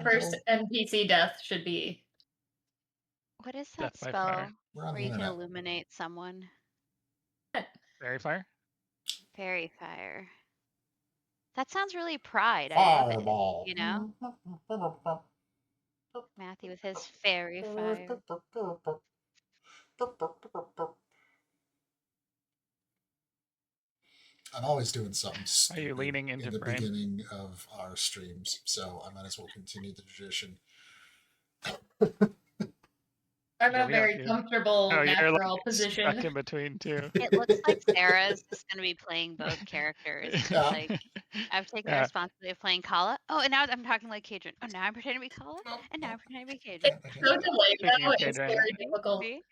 first NPC death should be. What is that Death by fire. spell We're on where the you can internet. illuminate someone? Fairy fire? Fairy fire. That sounds really pride. I love it. Fireball. You know? Matthew with his fairy fire. I'm always doing something Are you stupid leaning in into the frame? beginning of our streams, so I might as well continue the tradition. I'm Yeah, in a we don't very do. comfortable, Oh, you're like natural stuck position. in between two. It looks like Sarah's just going to be playing both characters. Yeah. Like, I've taken the Yeah. responsibility of playing Calla. Oh, and now I'm talking like Kaydren. Oh, now I'm pretending to be Calla. And now I'm pretending to be Kaydren. So delayed Speaking though, of it's Kaydren, very difficult. See?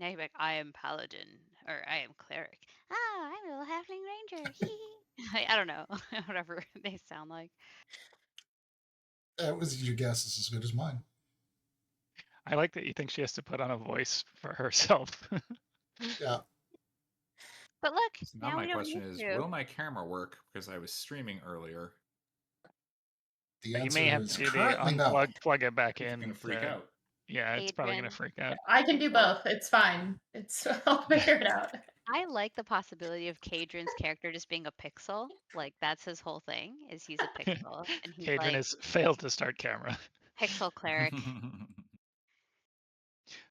Now you're like, I am paladin, or I am cleric. Ah, I'm a little halfling ranger. Hee. I don't know. Whatever they sound like. That was your guess is as good as mine. I like that you think she has to put on a voice for herself. Yeah. But look, So now now my we don't question need is, to. will my camera work? Because I was streaming earlier. The You answer may have is to do the currently no. unplug, plug it back It's in. gonna freak out. Yeah, it's probably gonna Kaydren, freak out. I can do both. It's fine. It's I'll figure it out. I like the possibility of Kaydren's character just being a pixel. Like that's his whole thing, is he's a pixel. And he's Kaydren like has failed to start camera. pixel cleric.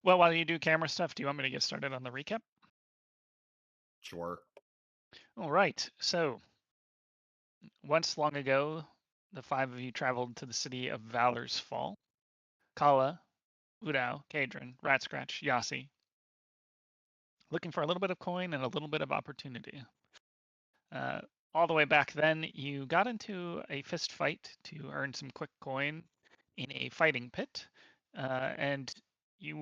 Well, while you do camera stuff, do you want me to get started on the recap? Sure. All right. So, once long ago, the five of you traveled to the city of Valorsfall. Calla, Wudao, Kaydren, Ratscratch, Yasi, looking for a little bit of coin and a little bit of opportunity. All the way back then, you got into a fist fight to earn some quick coin in a fighting pit, and you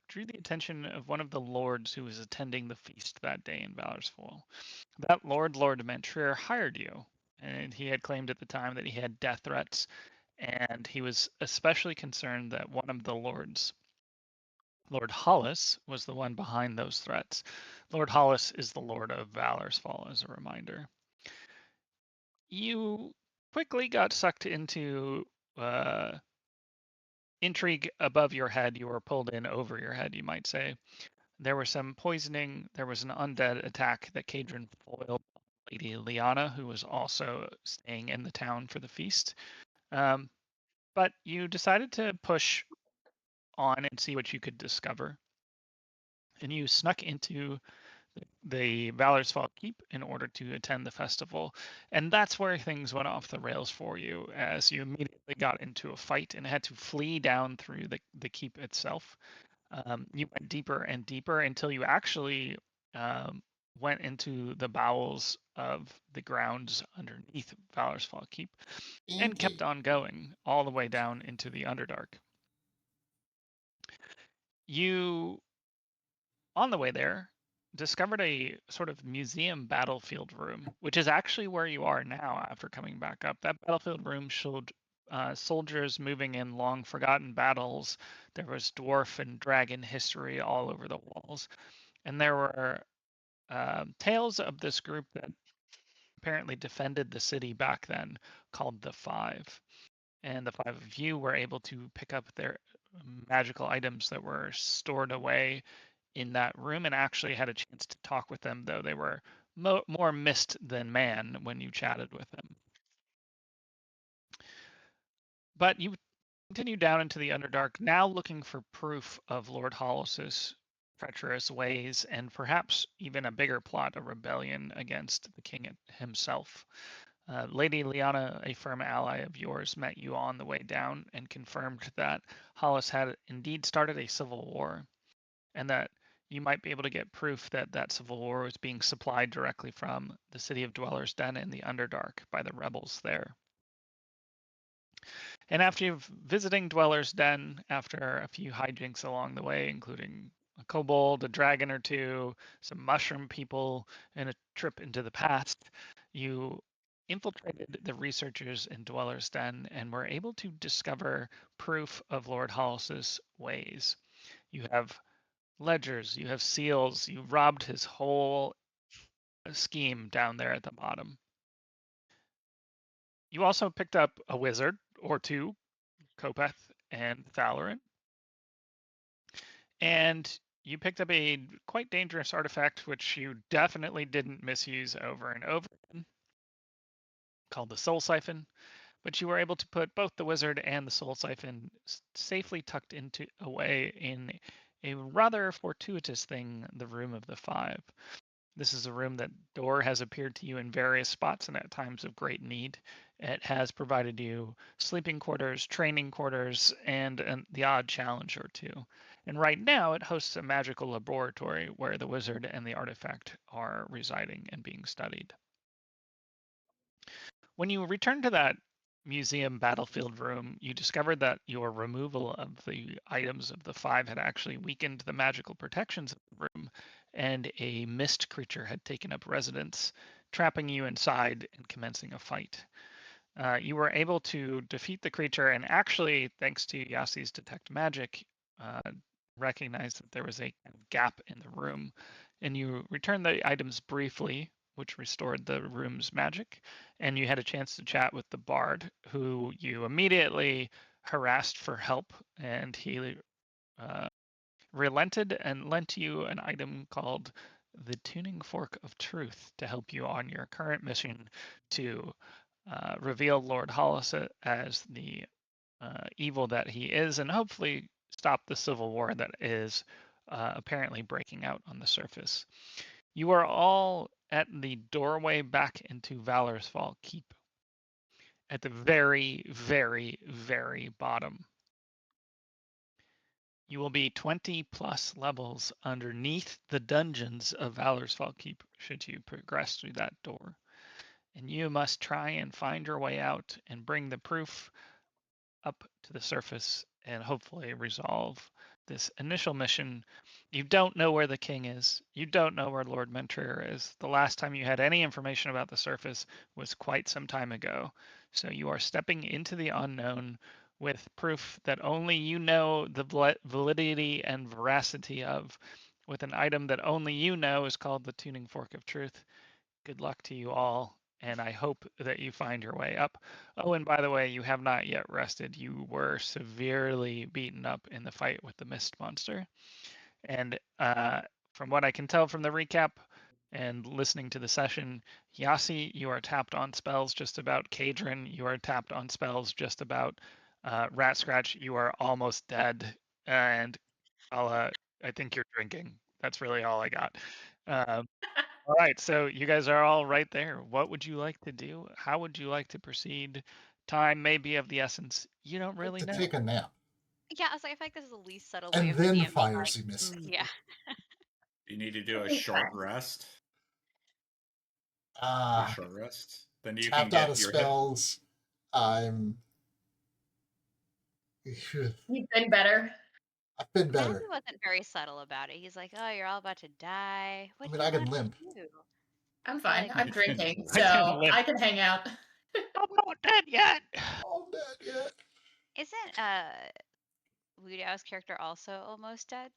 drew the attention of one of the lords who was attending the feast that day in Valorsfall. That Lord Mantrier, hired you, and he had claimed at the time that he had death threats, and he was especially concerned that one of the lords, Lord Hollis, was the one behind those threats. Lord Hollis is the Lord of Valorsfall, as a reminder. You quickly got sucked into intrigue above your head. You were pulled in over your head, you might say. There was some poisoning. There was an undead attack that Kaydren foiled Lady Liana, who was also staying in the town for the feast. But you decided to push on and see what you could discover. And you snuck into the Valorsfall Keep in order to attend the festival. And that's where things went off the rails for you, as you immediately got into a fight and had to flee down through the keep itself. You went deeper and deeper until you actually went into the bowels of the grounds underneath Valorsfall Keep and kept on going all the way down into the Underdark. You, on the way there, discovered a sort of museum battlefield room, which is actually where you are now after coming back up. That battlefield room showed soldiers moving in long forgotten battles. There was dwarf and dragon history all over the walls. And there were tales of this group that apparently defended the city back then, called the Five. And the five of you were able to pick up their magical items that were stored away in that room and actually had a chance to talk with them, though they were more mist than man when you chatted with them. But you continue down into the Underdark, now looking for proof of Lord Hollis's treacherous ways and perhaps even a bigger plot, a rebellion against the king himself. Lady Liana, a firm ally of yours, met you on the way down and confirmed that Hollis had indeed started a civil war, and that you might be able to get proof that that civil war was being supplied directly from the city of Dweller's Den in the Underdark by the rebels there. And after you've visiting Dweller's Den, after a few hijinks along the way, including a kobold, a dragon or two, some mushroom people, and a trip into the past, you infiltrated the researchers in Dweller's Den and were able to discover proof of Lord Hollis's ways. You have ledgers, you have seals, you robbed his whole scheme down there at the bottom. You also picked up a wizard or two Kopeth and Thalarin. And you picked up a quite dangerous artifact, which you definitely didn't misuse over and over again, called the Soul Siphon. But you were able to put both the wizard and the Soul Siphon safely tucked away in a rather fortuitous thing, the Room of the Five. This is a room that door has appeared to you in various spots and at times of great need. It has provided you sleeping quarters, training quarters, and the odd challenge or two. And right now it hosts a magical laboratory where the wizard and the artifact are residing and being studied. When you return to that museum battlefield room, you discovered that your removal of the items of the five had actually weakened the magical protections of the room, and a mist creature had taken up residence, trapping you inside and commencing a fight. You were able to defeat the creature, and actually, thanks to Yasi's detect magic, recognized that there was a gap in the room, and you returned the items briefly, which restored the room's magic, and you had a chance to chat with the bard, who you immediately harassed for help, and he relented and lent you an item called the Tuning Fork of Truth to help you on your current mission to reveal Lord Hollis as the evil that he is, and hopefully stop the civil war that is apparently breaking out on the surface. You are all at the doorway back into Valorsfall Keep, at the very, very, very bottom. You will be 20 plus levels underneath the dungeons of Valorsfall Keep should you progress through that door. And you must try and find your way out and bring the proof up to the surface and hopefully resolve this initial mission. You don't know where the king is. You don't know where Lord Mentrier is. The last time you had any information about the surface was quite some time ago. So you are stepping into the unknown with proof that only you know the validity and veracity of, with an item that only you know is called the Tuning Fork of Truth. Good luck to you all, and I hope that you find your way up. Oh, and by the way, you have not yet rested. You were severely beaten up in the fight with the Mist Monster. And from what I can tell from the recap and listening to the session, Yasi, you are tapped on spells just about. Kaydren, you are tapped on spells just about. Ratscratch, you are almost dead. And Calla, I think you're drinking. That's really all I got. All right, so you guys are all right there. What would you like to do? How would you like to proceed? Time may be of the essence. You don't I'd like really to know. take a nap Yeah, I was like, I feel like this is the least subtle way and of the then DM. fire some mist. Yeah. You need to do a Okay, short fine. rest. A short rest. Then you can Tapped out get of your hit. spells. I'm. You've been better. I've been better. Matthew wasn't very subtle about it. He's like, "Oh, you're all about to die. What I do mean, you I can want limp. to do?" I'm fine. Like- I'm You can drinking, limp. so I can limp. I can hang out. I'm not dead yet. All dead yet. Isn't Wudao's character also almost dead?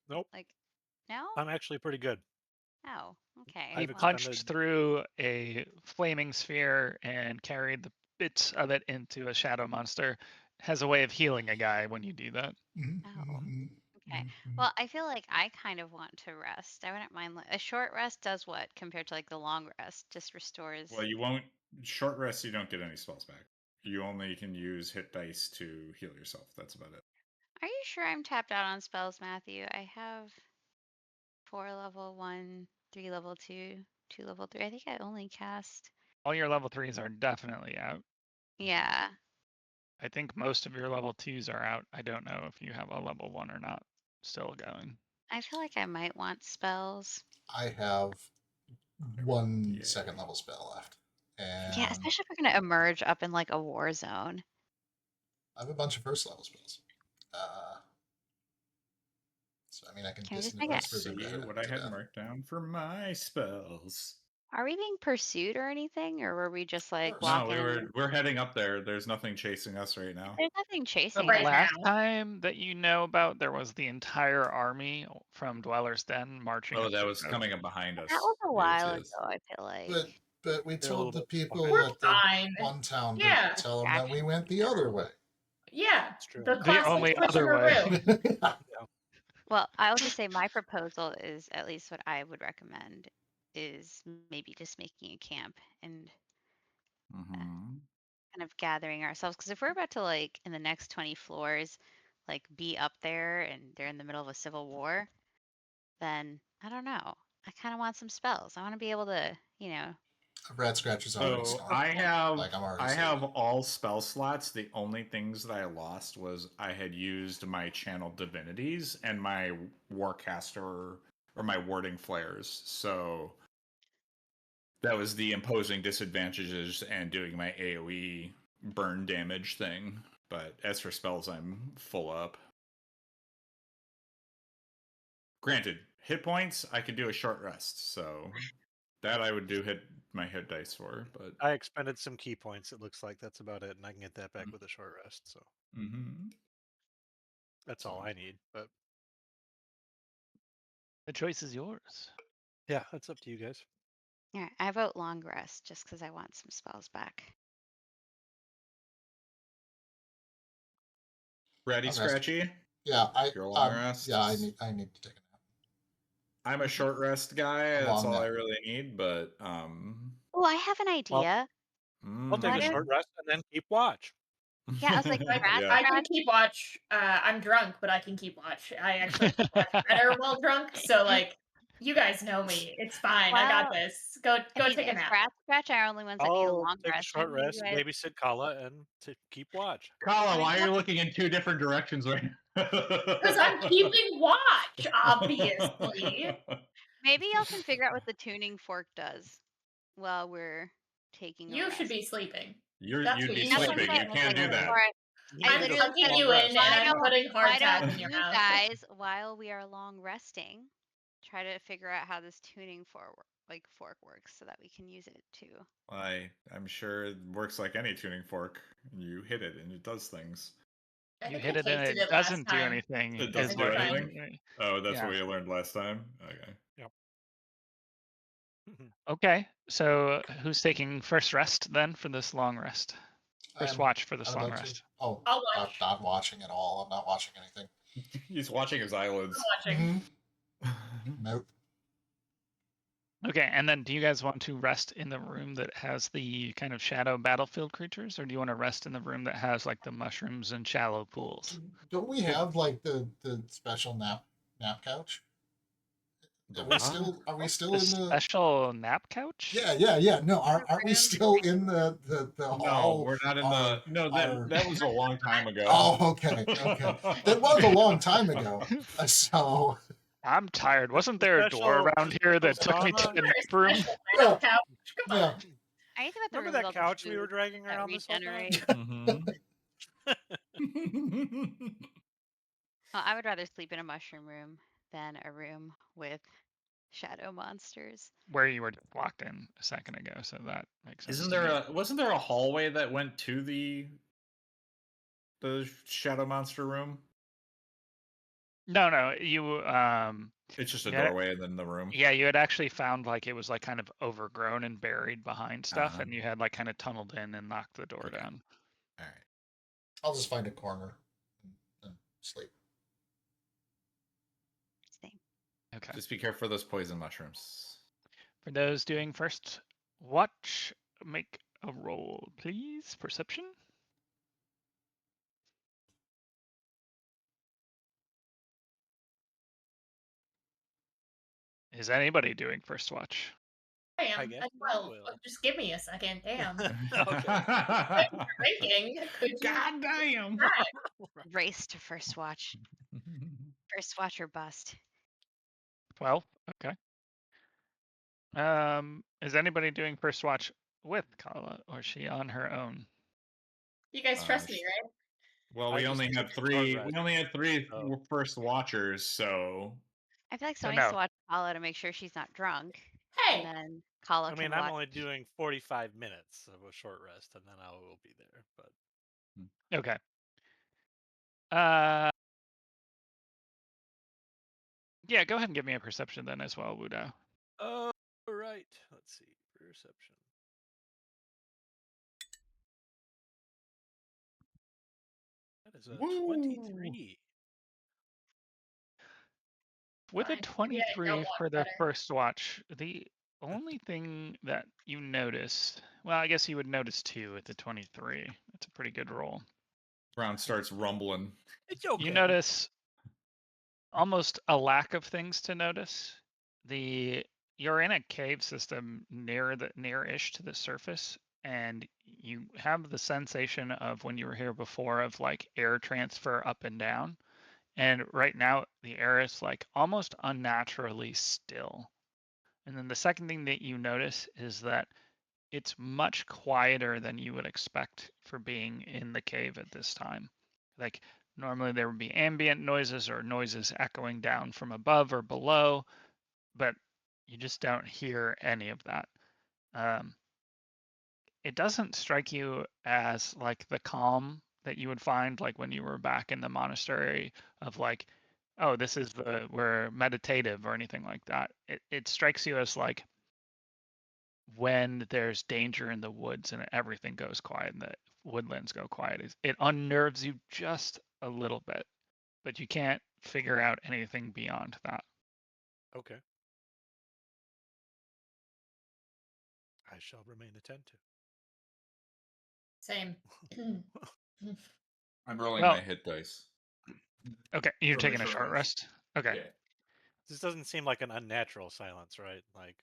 Nope. Like, no? I'm actually pretty good. Oh, okay. He I've punched expended- through a flaming sphere and carried the bits of it into a shadow monster. Has a way of healing a guy when you do that. Oh, okay. Well, I feel like I kind of want to rest. I wouldn't mind. A short rest does what compared to like the long rest? Just restores. Well, you won't. Short rest, you don't get any spells back. You only can use hit dice to heal yourself. That's about it. Are you sure I'm tapped out on spells, Matthew? I have 4 level 1, 3 level 2, 2 level 3. I think I only cast. All your level 3s are definitely out. Yeah. I think most of your level 2s are out. I don't know if you have a level 1 or not still going. I feel like I might want spells. I have one Yeah. second level spell left. And Yeah, especially if we're going to emerge up in like a war zone. I have a bunch of first level spells. So, I mean, I can Can I just dissonant make it- whisper See to what I had death. marked down for my spells. Are we being pursued or anything? Or were we just like course. No, walking? we're heading up there. There's nothing chasing us right now. There's nothing The chasing Right us. last now. time that you know about, there was the entire army from Dweller's Den marching. Oh, up that the was road. coming up behind us. That was a It while is. ago, I feel like. But we They're a told little the bit people behind. We're at the fine. one town Yeah. to tell them that we went the other way. Yeah, It's true. the The classic only switch other of a way. room. Well, I'll just say my proposal is at least what I would recommend is maybe just making a camp and Mhm. kind of gathering ourselves. Because if we're about to like in the next 20 floors, like be up there and they're in the middle of a civil war, then I don't know. I kind of want some spells. I want to be able to, Ratscratch is already So snoring. I have Like, I'm already I have sleepy. all spell slots. The only things that I lost was I had used my channel divinities and my warcaster or my warding flares. So that was the imposing disadvantages and doing my AoE burn damage thing. But as for spells, I'm full up. Granted, hit points, I could do a short rest, so that I would do my hit dice for, but I expended some key points. It looks like that's about it, and I can get that back with a short rest. So that's all I need. But The choice is yours. yeah, that's up to you guys. yeah, I vote long rest just because I want some spells back. ready, Okay. Scratchy? Yeah, Your long rest? Yeah, I need to take a nap. I'm a short rest guy. A That's long all I nap. really need. But Oh, I have an idea. I'll take What a if- short rest and then keep watch. Yeah, I was like, I yeah. can keep watch. I'm drunk, but I can keep watch. I actually keep watch better while drunk. So like, you guys know me. It's fine. I got Well, this. Go I mean, take a if nap. Ratscratch are only ones that need a I'll long take a rest, short maybe you rest, guys- babysit Calla, and to keep watch. Calla, I mean, why are you looking in two different directions right now? Because I'm keeping watch, obviously. maybe y'all can figure out what the tuning fork does while we're taking a You rest. should be sleeping. You'd That's be what you That's what should I'm sleeping. You saying. can't do that. Or I I'm literally tucking said, you in why and I'm don't- putting why hardtack don't in your you mouth. guys, while we are long resting, try to figure out how this tuning fork works so that we can use it too. I'm sure it works like any tuning fork. You hit it and it does things. I You think hit I it and tasted it last doesn't do time. anything. It is doesn't do what you- anything? Oh, that's Yeah. what we learned last time? Okay. Okay, so who's taking first rest then for this long rest? First watch for this I'm long about to. rest. Oh, I'll I'm watch. not watching at all. I'm not watching anything. He's watching his eyelids. I'm watching. Nope. Okay, and then do you guys want to rest in the room that has the kind of shadow battlefield creatures, or do you want to rest in the room that has like the mushrooms and shallow pools? Don't we have like the special nap couch? The Are we what? still The in the? special nap couch? Yeah. No, aren't we room. still in the No, hall? we're not in our- the. No, our- that was a long time ago. Oh, okay. That was a long time ago. So I'm tired. Wasn't there a door Special- around here that took me to Special the nap room? Special Yeah. nap couch. Come yeah, on. I need to about the Remember room that with all the couch we were food dragging that around this whole time? regenerate. Mhm. Well, I would rather sleep in a mushroom room than a room with shadow monsters. Where you were just walked in a second ago, so that makes sense. Wasn't there a hallway that went to the shadow monster room? No, you It's just a Yeah. doorway and then the room. yeah, you had actually found like it was like kind of overgrown and buried behind stuff, Uh-huh. and you had like kind of tunneled in and knocked the door Okay. down. All right. I'll just find a corner and sleep. Same. Okay. Just be careful for those poison mushrooms. For those doing first watch, make a roll, please. Perception. Is anybody doing first watch? I am. I guess I Well, will. just give me a second. Damn. Okay. Drinking. Could you? God damn. Race to first watch. First watch or bust. 12. Okay. Is anybody doing first watch with Calla, or is she on her own? You guys trust me, right? Well, I we just only took have a short three. rest, We only had three so- first watchers, so I feel like So someone needs no. to watch Calla to make sure she's not drunk. Hey, And then Calla I can mean, I'm watch. only doing 45 minutes of a short rest, and then I will be there. But Okay. Yeah, go ahead and give me a perception then as well, Wudao. all right, let's see, perception. is a Woo! 23. With a Fine. Yeah, 23 don't watch for the better. first watch, the only thing that you notice, well, I guess you would notice 2 with the 23. That's a pretty good roll. Ground starts rumbling. It's okay. You notice almost a lack of things to notice. You're in a cave system near-ish to the surface, and you have the sensation of when you were here before of like air transfer up and down. And right now the air is like almost unnaturally still. And then the second thing that you notice is that it's much quieter than you would expect for being in the cave at this time. Like normally there would be ambient noises or noises echoing down from above or below, but you just don't hear any of that. It doesn't strike you as like the calm that you would find like when you were back in the monastery of like, oh, this is we're meditative or anything like that. It strikes you as like when there's danger in the woods and everything goes quiet and the woodlands go quiet. It unnerves you just a little bit, but you can't figure out anything beyond that. Okay. I shall remain attentive. Same. I'm rolling Well- my hit dice. Okay, you're For my taking a short rest? Okay. Yeah. This doesn't seem like an unnatural silence, right? Like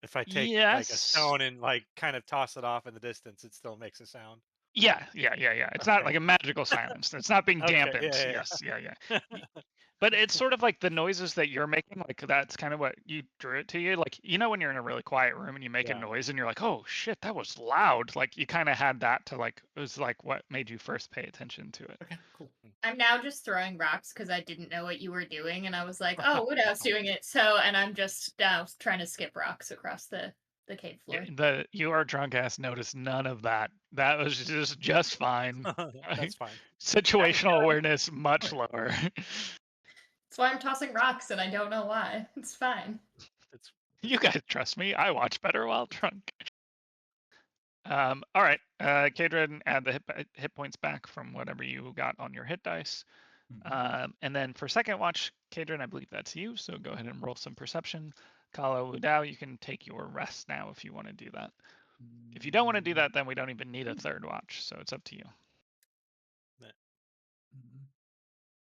if I take like a Yes. stone and like kind of toss it off in the distance, it still makes a sound. Yeah. It's not Okay. like a magical silence. It's not being Okay, dampened. yeah. Yes, yeah. But it's sort of like the noises that you're making, like that's kind of what you drew it to you. Like, you know, when you're in a really quiet room and you make a Yeah. noise and you're like, oh shit, that was loud. Like you kind of had that to like, it was like what made you first pay attention to it. Okay, cool. I'm now just throwing rocks because I didn't know what you were doing, and I was like, "Oh, Wudao's doing it." So, and I'm just now trying to skip rocks across the cave floor. You are drunk ass noticed none of that. That was just fine. That's fine. Situational awareness much lower. That's why I'm tossing rocks, and I don't know why. It's fine. It's You guys trust me. I watch better while drunk. All right. Kaydren, add the hit points back from whatever you got on your hit dice. And then for second watch, Kaydren, I believe that's you. So go ahead and roll some perception. Calla, Wudao, you can take your rest now if you want to do that. If you don't want to do that, then we don't even need a third watch. So it's up to you.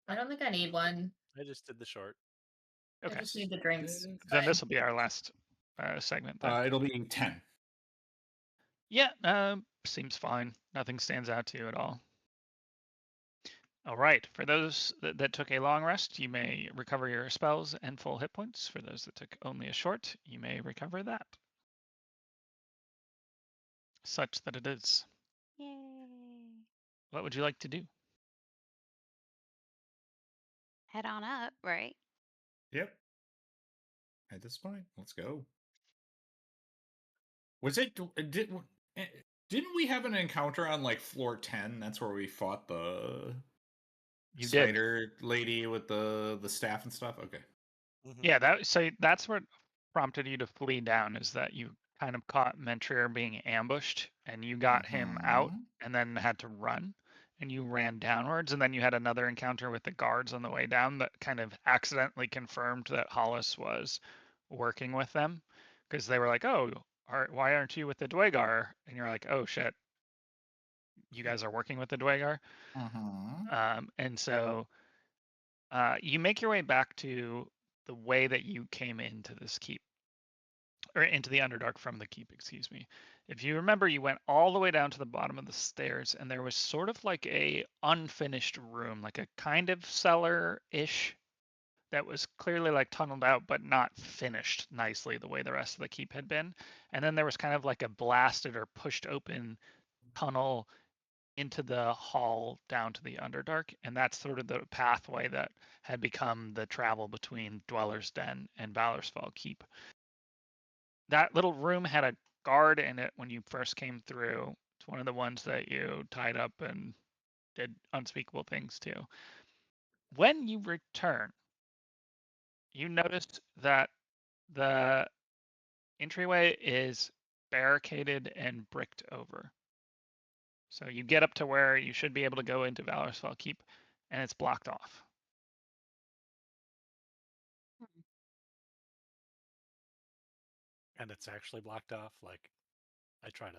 I don't think I need one. I just did the short. Okay. I just need the drinks. Then this will be our last segment. Then. It'll be 10. Yeah, seems fine. Nothing stands out to you at all. All right. For those that took a long rest, you may recover your spells and full hit points. For those that took only a short, you may recover that. Such that it is. Yay. What would you like to do? Head on up, right? Yep. At this point, let's go. Was it didn't we have an encounter on like floor 10? That's where we fought the You did. spider lady with the staff and stuff. Okay. Yeah, that's what prompted you to flee down, is that you kind of caught Mentrier being ambushed and you got him out and then had to run and you ran downwards, and then you had another encounter with the guards on the way down that kind of accidentally confirmed that Hollis was working with them, because they were like, oh, why aren't you with the Dwegar? And you're like, oh shit, you guys are working with the Dwegar. And so you make your way back to the way that you came into this keep, or into the Underdark from the keep, excuse me. If you remember, you went all the way down to the bottom of the stairs, and there was sort of like a unfinished room, like a kind of cellar-ish, that was clearly like tunneled out, but not finished nicely the way the rest of the keep had been. And then there was kind of like a blasted or pushed open tunnel into the hall down to the Underdark, and that's sort of the pathway that had become the travel between Dweller's Den and Valorsfall Keep. That little room had a guard in it when you first came through. It's one of the ones that you tied up and did unspeakable things to. When you return, you notice that the entryway is barricaded and bricked over. So you get up to where you should be able to go into Valorsfall Keep, and it's blocked off. And it's actually blocked off. Like, I try to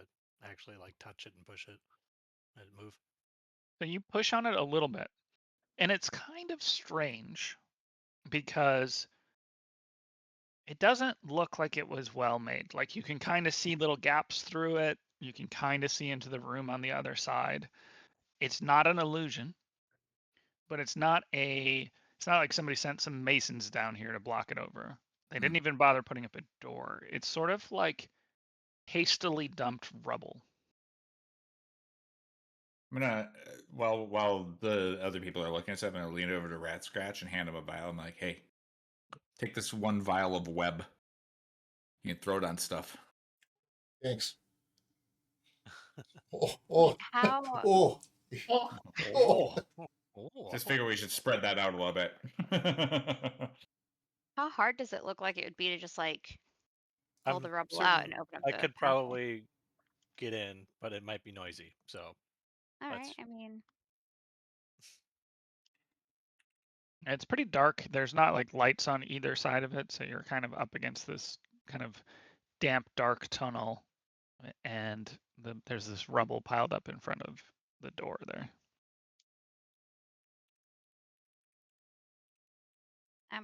actually like touch it and push it and move. So you push on it a little bit, and it's kind of strange because it doesn't look like it was well made. Like you can kind of see little gaps through it. You can kind of see into the room on the other side. It's not an illusion, but it's not like somebody sent some masons down here to block it over. They didn't even bother putting up a door. It's sort of like hastily dumped rubble. I'm gonna while the other people are looking at stuff, I'm gonna lean over to Ratscratch and hand him a vial. I'm like, hey, take this one vial of web. You can throw it on stuff. Thanks. Wait, Oh, how? oh, Oh, oh. Oh, Just figure we should spread that out a little bit. How hard does it look like it would be to just like pull I'm the rubble certain out and open up I the could pathway? probably get in, but it might be noisy. So All right. that's- I mean, It's pretty dark. There's not like lights on either side of it, so you're kind of up against this kind of damp, dark tunnel, and there's this rubble piled up in front of the door there.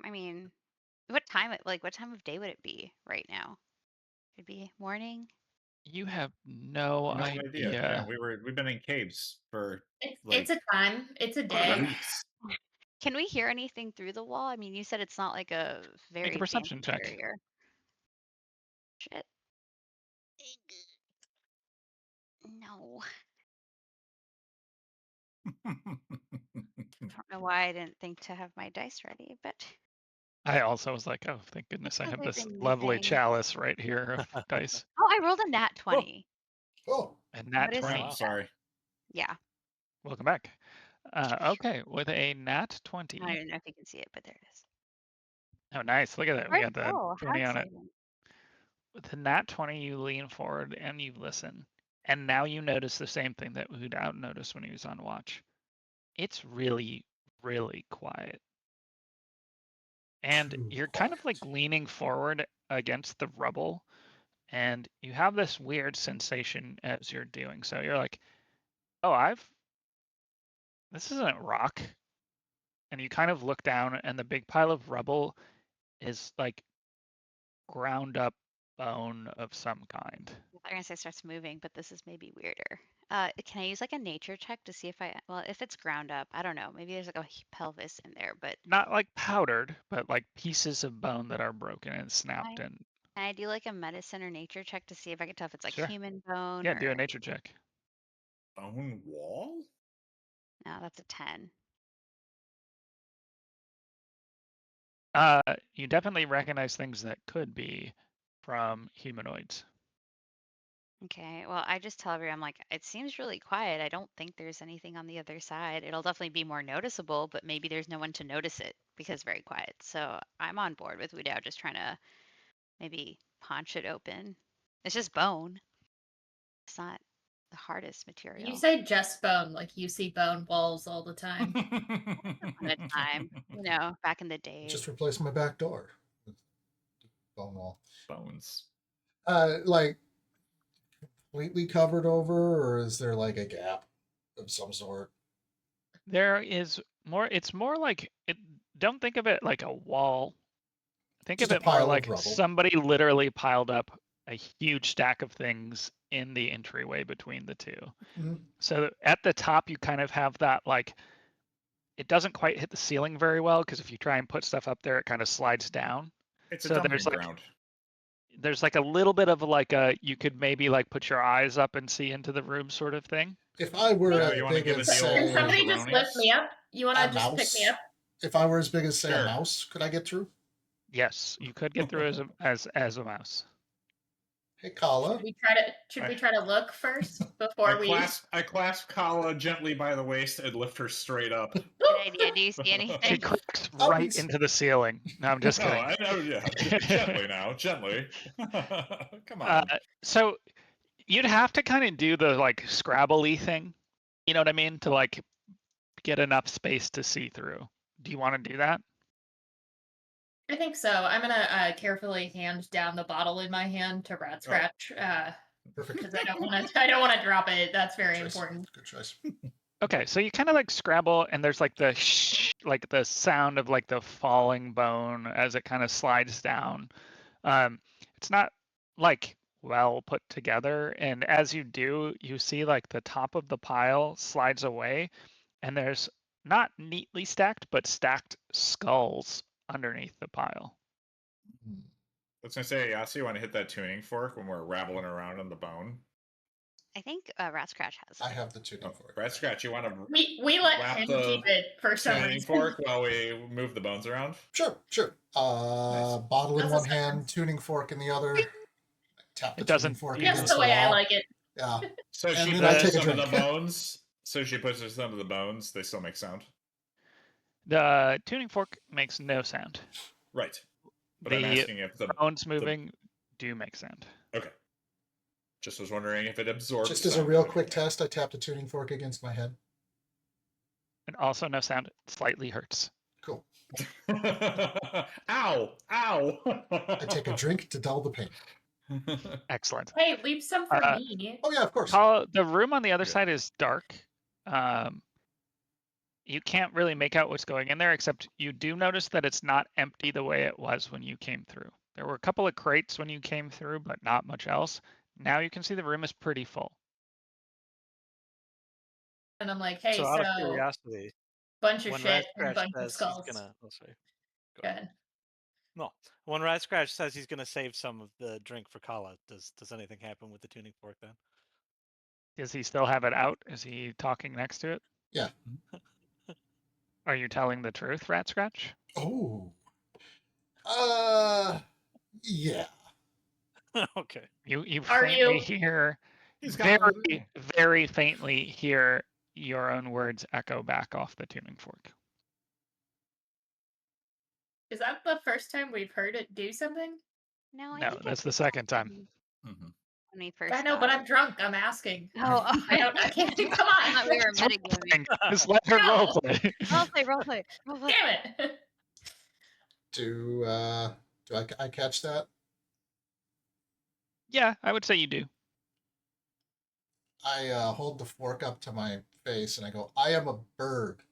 I mean, what time of day would it be right now? It'd be morning. You have no No idea. idea. Yeah, we've been in caves for it's a time. It's a day. weeks. Can we hear anything through the wall? I mean, you said it's not like a very Make a perception fancy check. barrier. Shit. No. I don't know why I didn't think to have my dice ready, but I also was like, oh, thank goodness I have Because this we've been lovely missing. chalice right here of dice. oh, I rolled a nat 20. Oh, And nat What is 20. it? Oh, sorry. Yeah. Welcome back. Okay, with a nat 20. I don't even know if you can see it, but there it is. Oh, nice. Look at that. We got the Oh, 20 hard on it. saving. With the nat 20, you lean forward and you listen. And now you notice the same thing that Wudao noticed when he was on watch. It's really, really quiet. And Too you're kind of like quiet. leaning forward against the rubble. And you have this weird sensation as you're doing so. You're like, oh, this isn't rock. And you kind of look down and the big pile of rubble is like ground up bone of some kind. I'm gonna say it starts moving, but this is maybe weirder. Can I use like a nature check to see if it's ground up? I don't know. Maybe there's like a pelvis in there, but Not like powdered, but like pieces of bone that are broken and snapped can and I do like a medicine or nature check to see if I can tell if it's like Sure. human bone Yeah, or do a nature check. Bone wall? no, that's a 10. You definitely recognize things that could be from humanoids. Okay, well, I just tell everyone, I'm like, it seems really quiet. I don't think there's anything on the other side. It'll definitely be more noticeable, but maybe there's no one to notice it because it's very quiet. So I'm on board with Wudao just trying to maybe punch it open. It's just bone. It's not the hardest material. You say just bone, like you see bone walls all the time. At a time, back in the day. just replaced my back door with bone wall. Bones. Like completely covered over, or is there like a gap of some sort? There is more. It's more like it. Don't think of it like a wall. Think Just of a it more pile of like rubble. somebody literally piled up a huge stack of things in the entryway between the two. Mhm. So at the top, you kind of have that like. It doesn't quite hit the ceiling very well because if you try and put stuff up there, it kind of slides down. It's a So dumping there's like ground. there's like a little bit of like a you could maybe like put your eyes up and see into the room sort of thing. If I were Oh, as you wanna big give as it the old Can say somebody just lift me up? You want a to just pick me mouse, up? if I were as big as say Sure. a mouse, could I get through? Yes, you could get through as a mouse. Hey, Calla. Should we try to look first before we? I clasp Calla gently by the waist and lift her straight up. Good idea. Do you see She anything? cracks Oh, right it's- into the ceiling. No, I'm just No, kidding. I know, yeah. Gently now, gently. Come on. So You'd have to kind of do the like Scrabble-y thing. You know what I mean? To like get enough space to see through. Do you want to do that? I think so. I'm gonna carefully hand down the bottle in my hand to Ratscratch Perfect. because I don't want to. I don't want to drop it. That's very Choice. important. Good choice. Okay, so you kind of like Scrabble, and there's like the like the sound of like the falling bone as it kind of slides down. It's not like well put together, and as you do, you see like the top of the pile slides away, and there's not neatly stacked, but stacked skulls underneath the pile. Hmm. I was gonna say, Yasi, you want to hit that tuning fork when we're rattling around on the bone? I think Ratscratch has. I have the tuning fork. Ratscratch, you want to We let wrap him the keep it for some tuning reason. fork while we move the bones around? Sure. Bottle in That's a one second. hand, tuning fork in the other. Tap the It tuning doesn't fork do Just against the the way I wall. like it. Yeah. So And she then I puts take a some of the drink. bones. So she puts some of the bones. They still make sound. The tuning fork makes no sound. Right. But I'm The asking if the bones moving do make sound. okay. Just was wondering if it absorbs. Just as a sound real in quick any way. test, I tapped the tuning fork against my head. And also no sound. It slightly hurts. Cool. Ow! Ow! I take a drink to dull the pain. Excellent. Hey, leave some for me. Oh yeah, of course. The room on the other Yeah. side is dark. You can't really make out what's going in there, except you do notice that it's not empty the way it was when you came through. There were a couple of crates when you came through, but not much else. Now you can see the room is pretty full. And I'm like, hey, So so out of curiosity, bunch of when shit and Ratscratch bunch of says skulls. he's gonna, oh sorry, Go ahead. no, when Ratscratch says he's gonna save some of the drink for Calla, does anything happen with the tuning fork then? Does he still have it out? Is he talking next to it? Yeah. Are you telling the truth, Ratscratch? Oh. Yeah. Okay. You Are faintly you? hear, He's got very, very faintly hear your own words echo back off the tuning fork. Is that the first time we've heard it do something? No, I No, think that's I the did second that time. when we first. I know, but I'm drunk. I'm asking. Oh, I don't. I can't. Come I on. thought we were It's role metagaming. playing. Just let her No. roleplay. Roleplay. Damn it. Do I catch that? Yeah, I would say you do. I hold the fork up to my face and I go, I am a bird.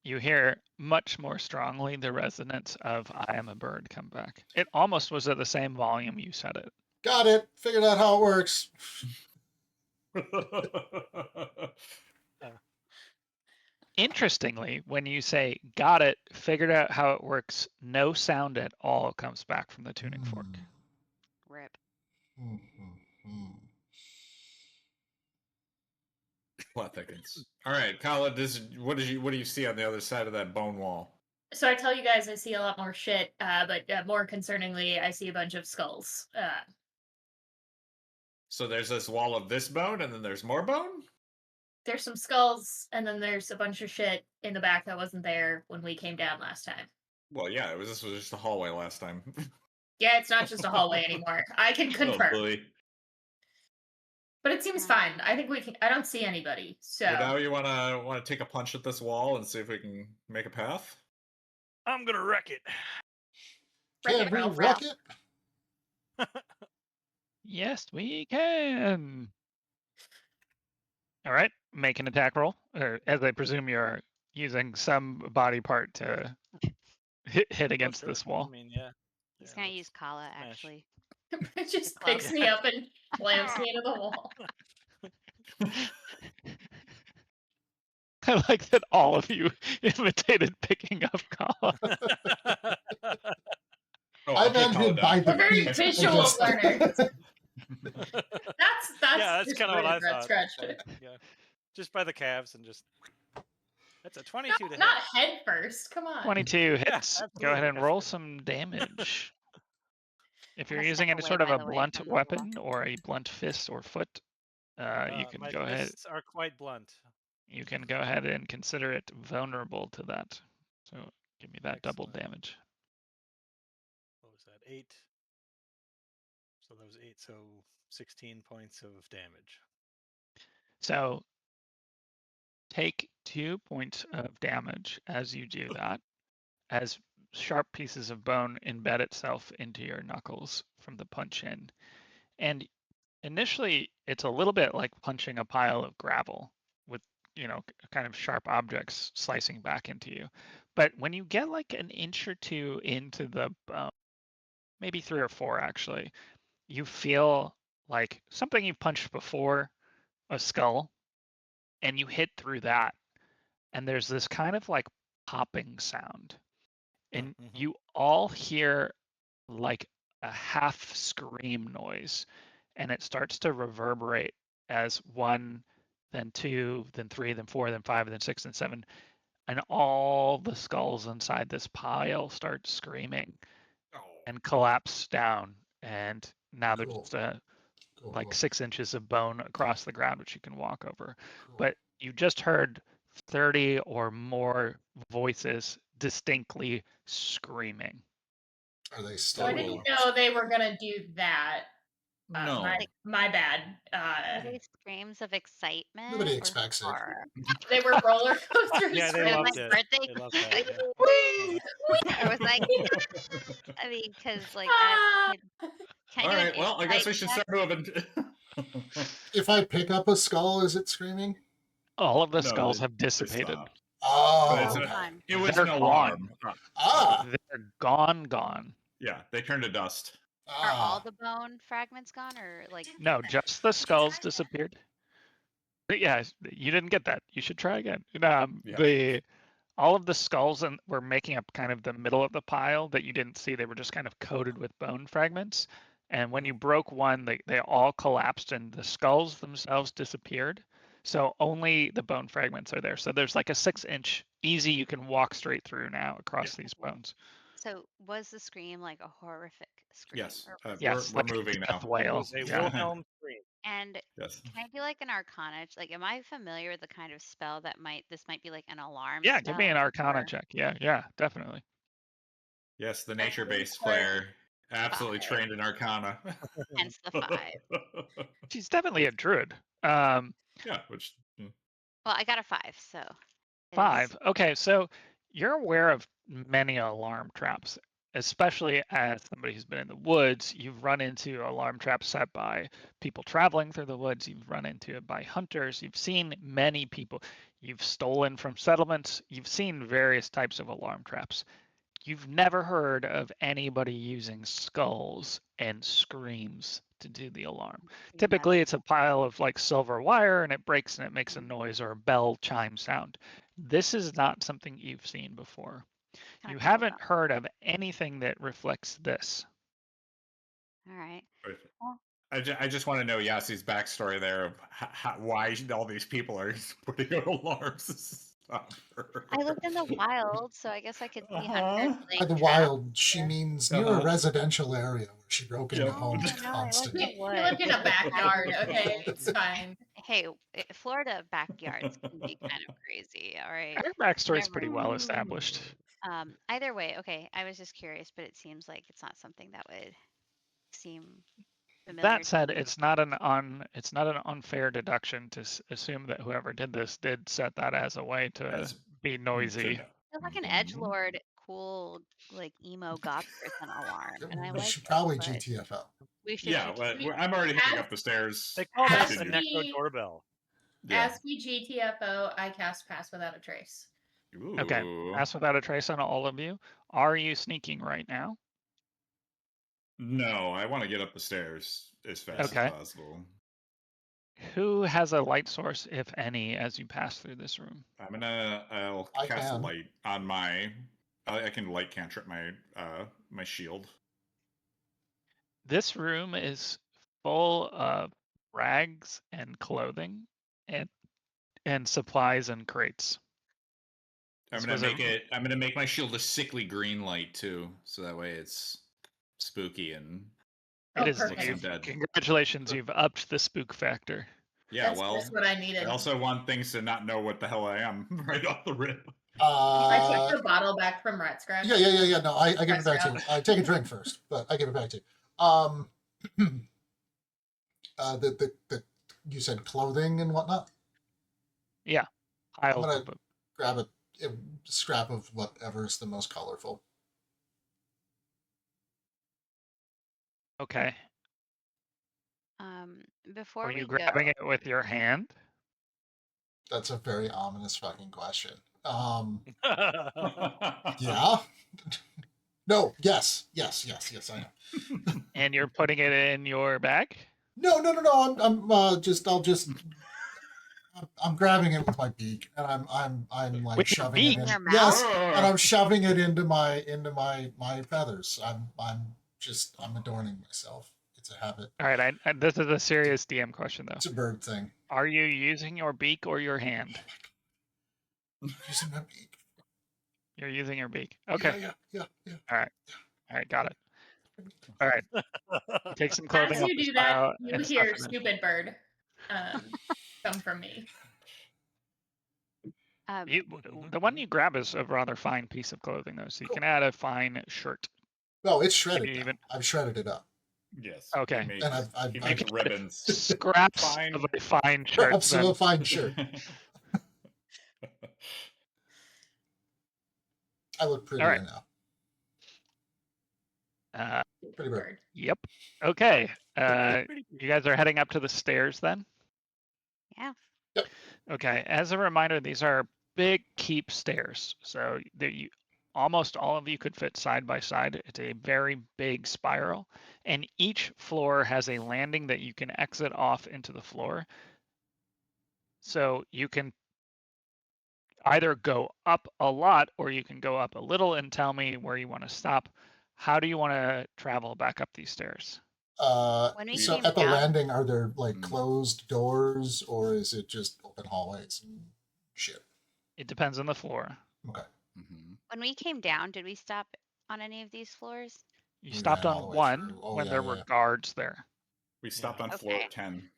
You hear much more strongly the resonance of I am a bird come back. It almost was at the same volume you said it. Got it. Figured out how it works. Interestingly, when you say got it, figured out how it works, no sound at all comes back from the tuning fork. Rip. Plot thickens. All right, Calla, what do you see on the other side of that bone wall? So I tell you guys, I see a lot more shit. But more concerningly, I see a bunch of skulls. So there's this wall of this bone, and then there's more bone. There's some skulls, and then there's a bunch of shit in the back that wasn't there when we came down last time. Well, yeah, this was just a hallway last time. Yeah, it's not just a hallway anymore. I can confirm. Oh, boy. But it seems fine. I think we can. I don't see anybody. So Wudao, you wanna take a punch at this wall and see if we can make a path? I'm gonna wreck it. Can we wreck it? Yes, we can. All right, make an attack roll, or as I presume you're using some body part to hit against Sure. this wall. I mean, yeah. He's Yeah, gonna let's use Calla smash. actually. it just Close. picks me up and slams me into the wall. I like that all of you imitated picking up Calla. Oh, I I'll take meant Calla him by down. the We're very feet. visual learners. That's Yeah, that's just kind of what rude, I thought. Ratscratch. Yeah, just by the calves and just. That's a 22 to Not hit. head first. Come on. 22 hits. Go ahead absolutely. and roll some damage. If I'm you're gonna using step any away, sort of by a the way, blunt from the wall. weapon or a blunt fist or foot, you can My go ahead. fists are quite blunt. You can go ahead and consider it vulnerable to that. So give me that double Excellent. damage. What was that? 8. So that was 8. So 16 points of damage. So take 2 points of damage as you do that, as sharp pieces of bone embed itself into your knuckles from the punch in. And initially, it's a little bit like punching a pile of gravel with, kind of sharp objects slicing back into you. But when you get like an inch or two into the bone, maybe 3 or 4 actually, you feel like something you've punched before, a skull, and you hit through that. And there's this kind of like popping sound. And you all hear like a half scream noise, and it starts to reverberate as 1, then 2, then 3, then 4, then 5, then 6, and 7, and all the skulls inside this pile start screaming and collapse down. And now Cool. there's just Cool. 6 inches of bone across the ground, which you can walk over. Cool. But you just heard 30 or more voices distinctly screaming. Are they So I still? didn't know they were gonna do that. No. My bad. Were they screams of excitement? Nobody or expects it. horror? They were roller coaster Yeah, they screams. loved Like it. birthday They loved that. Yeah. Whee! I was like, I mean, because like that. Ah! Can I All do an right. Well, I guess insight we should check? start moving. If I pick up a skull, is it screaming? All of the No, skulls they- have they dissipated. stopped. Oh, But it's Hold okay. on. It was They're an alarm. Ah, They're gone. Yeah, they turned to dust. Are all ah. the bone fragments gone, or like? No, just the skulls disappeared. But yeah, you didn't get that. You should try again. Yeah. All of the skulls were making up kind of the middle of the pile that you didn't see. They were just kind of coated with bone fragments. And when you broke one, they all collapsed and the skulls themselves disappeared. So only the bone fragments are there. So there's like a 6-inch easy you can walk straight through now across these bones. So was the scream like a horrific scream? Yes. Or was it- Yes, We're like a moving now. death It wail. was a Yeah. Wilhelm scream. And Yes. can I do like an arcana? Like, am I familiar with the kind of spell that this might be like an alarm? Yeah, give me an spell, arcana or- check. Yeah, definitely. Yes, the nature-based Or- player, absolutely 5. trained in Arcana. Hence the 5. She's definitely a druid. Yeah, which Well, I got a 5, so it is- 5. Okay, so you're aware of many alarm traps, especially as somebody who's been in the woods. You've run into alarm traps set by people traveling through the woods. You've run into it by hunters. You've seen many people. You've stolen from settlements. You've seen various types of alarm traps. You've never heard of anybody using skulls and screams to do the alarm. Typically, it's a pile of like silver wire and it breaks and it makes a noise or a bell chime sound. This is not something you've seen before. kinda You cool, haven't though. heard of anything that reflects this. All right. I just want to know Yassi's backstory there of why all these people are putting out alarms. to stop her. I lived in the wild, so I guess I could see hunters. Uh-huh. Like, By the wild, she means near a Uh-huh. residential area where she broke into Yeah. homes No, I lived constantly. in He the lived in a woods. backyard, okay? It's fine. Hey, Florida backyards can be kind of crazy. All right. Her backstory's Never pretty well established. Either way, okay. I was just curious, but it seems like it's not something that would seem familiar. That to said, you. it's not an unfair deduction to assume that whoever did this did set that as a way to As- be noisy. Feels like an Mhm. edgelord, cool, like emo goth person alarm, and I We like. should probably it, but GTFO. We should. Yeah, I'm already heading up the stairs. They call that the Continue. Necro doorbell. Yeah. As we GTFO, I cast Pass Without a Trace. Okay, Ooh. pass without a trace on all of you. Are you sneaking right now? No, I want to get up the stairs as fast Okay. as possible. Who has a light source, if any, as you pass through this room? I'll I cast can. light on my. I can light cantrip my my shield. This room is full of rags and clothing and supplies and crates. I'm This gonna was a- make it. I'm gonna make my shield a sickly green light too, so that way it's spooky and. Oh, It is. perfect. Looks dead. Congratulations, you've upped the spook factor. Yeah, That's well, just what I needed. I also want things to not know what the hell I am right off the rip. I took the bottle back from Ratscratch. Yeah. No, I give it back to you. I take a drink first, but I give it back to you. The you said clothing and whatnot. Yeah, I'm piles gonna of them. grab a scrap of whatever's the most colorful. Okay. Before Are we you go, grabbing it with your hand? That's a very ominous fucking question. Yeah. Yeah. No. Yes. I am. And you're putting it in your bag? No. I'm grabbing it with my beak, and I'm like With your shoving it beak? in in. your Yes, mouth? and I'm shoving it into my feathers. I'm adorning myself. It's a habit. All right, this is a serious DM question, though. It's a bird thing. Are you using your beak or your hand? Using my beak. You're using your beak. Okay. Yeah. All right, got it. All right. You take some clothing As off you the do that, pile you and hear stuff it in. "stupid bird" come from me. The one you grab is a rather fine piece of clothing, though, so you Cool. can add a fine shirt. No, it's shredded. Maybe even- I've shredded it up. Yes. Okay. He makes, And I've he makes ribbons. Scraps Fine. of a fine shirt. Perhaps then. a fine shirt. I look prettier right. now. Pretty bird. Yep. Okay. You guys are heading up to the stairs then? Yeah. Yep. Okay. As a reminder, these are big keep stairs. So almost all of you could fit side by side. It's a very big spiral. And each floor has a landing that you can exit off into the floor. So you can either go up a lot or you can go up a little and tell me where you want to stop. How do you want to travel back up these stairs? When we So came at the down, landing, are there like closed doors, or is it just open hallways and shit? It depends on the floor. Okay. when we came down, did we stop on any of these floors? You We stopped ran all on the way one through. Oh, when yeah, there yeah, were yeah. guards there. We stopped on floor Okay. 10.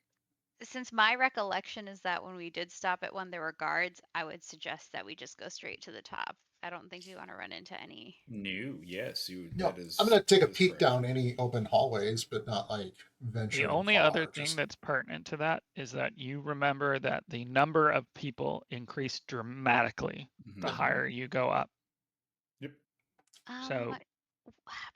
Since my recollection is that when we did stop at one, there were guards, I would suggest that we just go straight to the top. I don't think we want to run into any. No, yes, you. No, That is. I'm gonna take a that is peek correct. down any open hallways, but not like venture. The only far, other thing just- that's pertinent to that is that you remember that the number of people increase dramatically the Mhm. higher you go up. Yep. So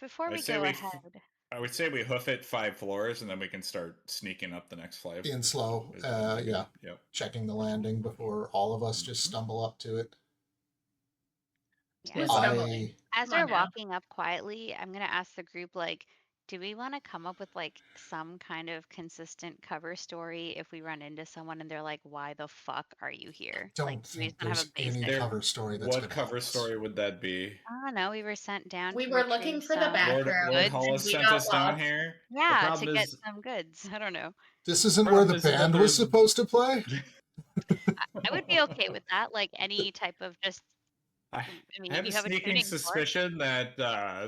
Before I we say go we ahead, I would say we hoof it 5 floors, and then we can start sneaking up the next flight. Being slow, yeah. Yep. Checking the landing before all of us just stumble up to it. yeah. Stand Who's by. stumbling? As Come on they're now. walking up quietly, I'm gonna ask the group like, do we want to come up with like some kind of consistent cover story if we run into someone and they're like, "Why the fuck are you here?" Don't Like, do we think just wanna have there's a any basic. cover story that's What gonna cover help us. story would that be? I don't know. We were sent down. We to were looking retrieve for the some back Lord room. Lord goods. Hollis we sent got us down lost. here. The Yeah, to problem get is, some goods. I don't know. This isn't where the Problem is that band was there's- supposed to play. I would be okay with that. Like any type of just. I mean, have you a have a sneaking tuning fork. suspicion that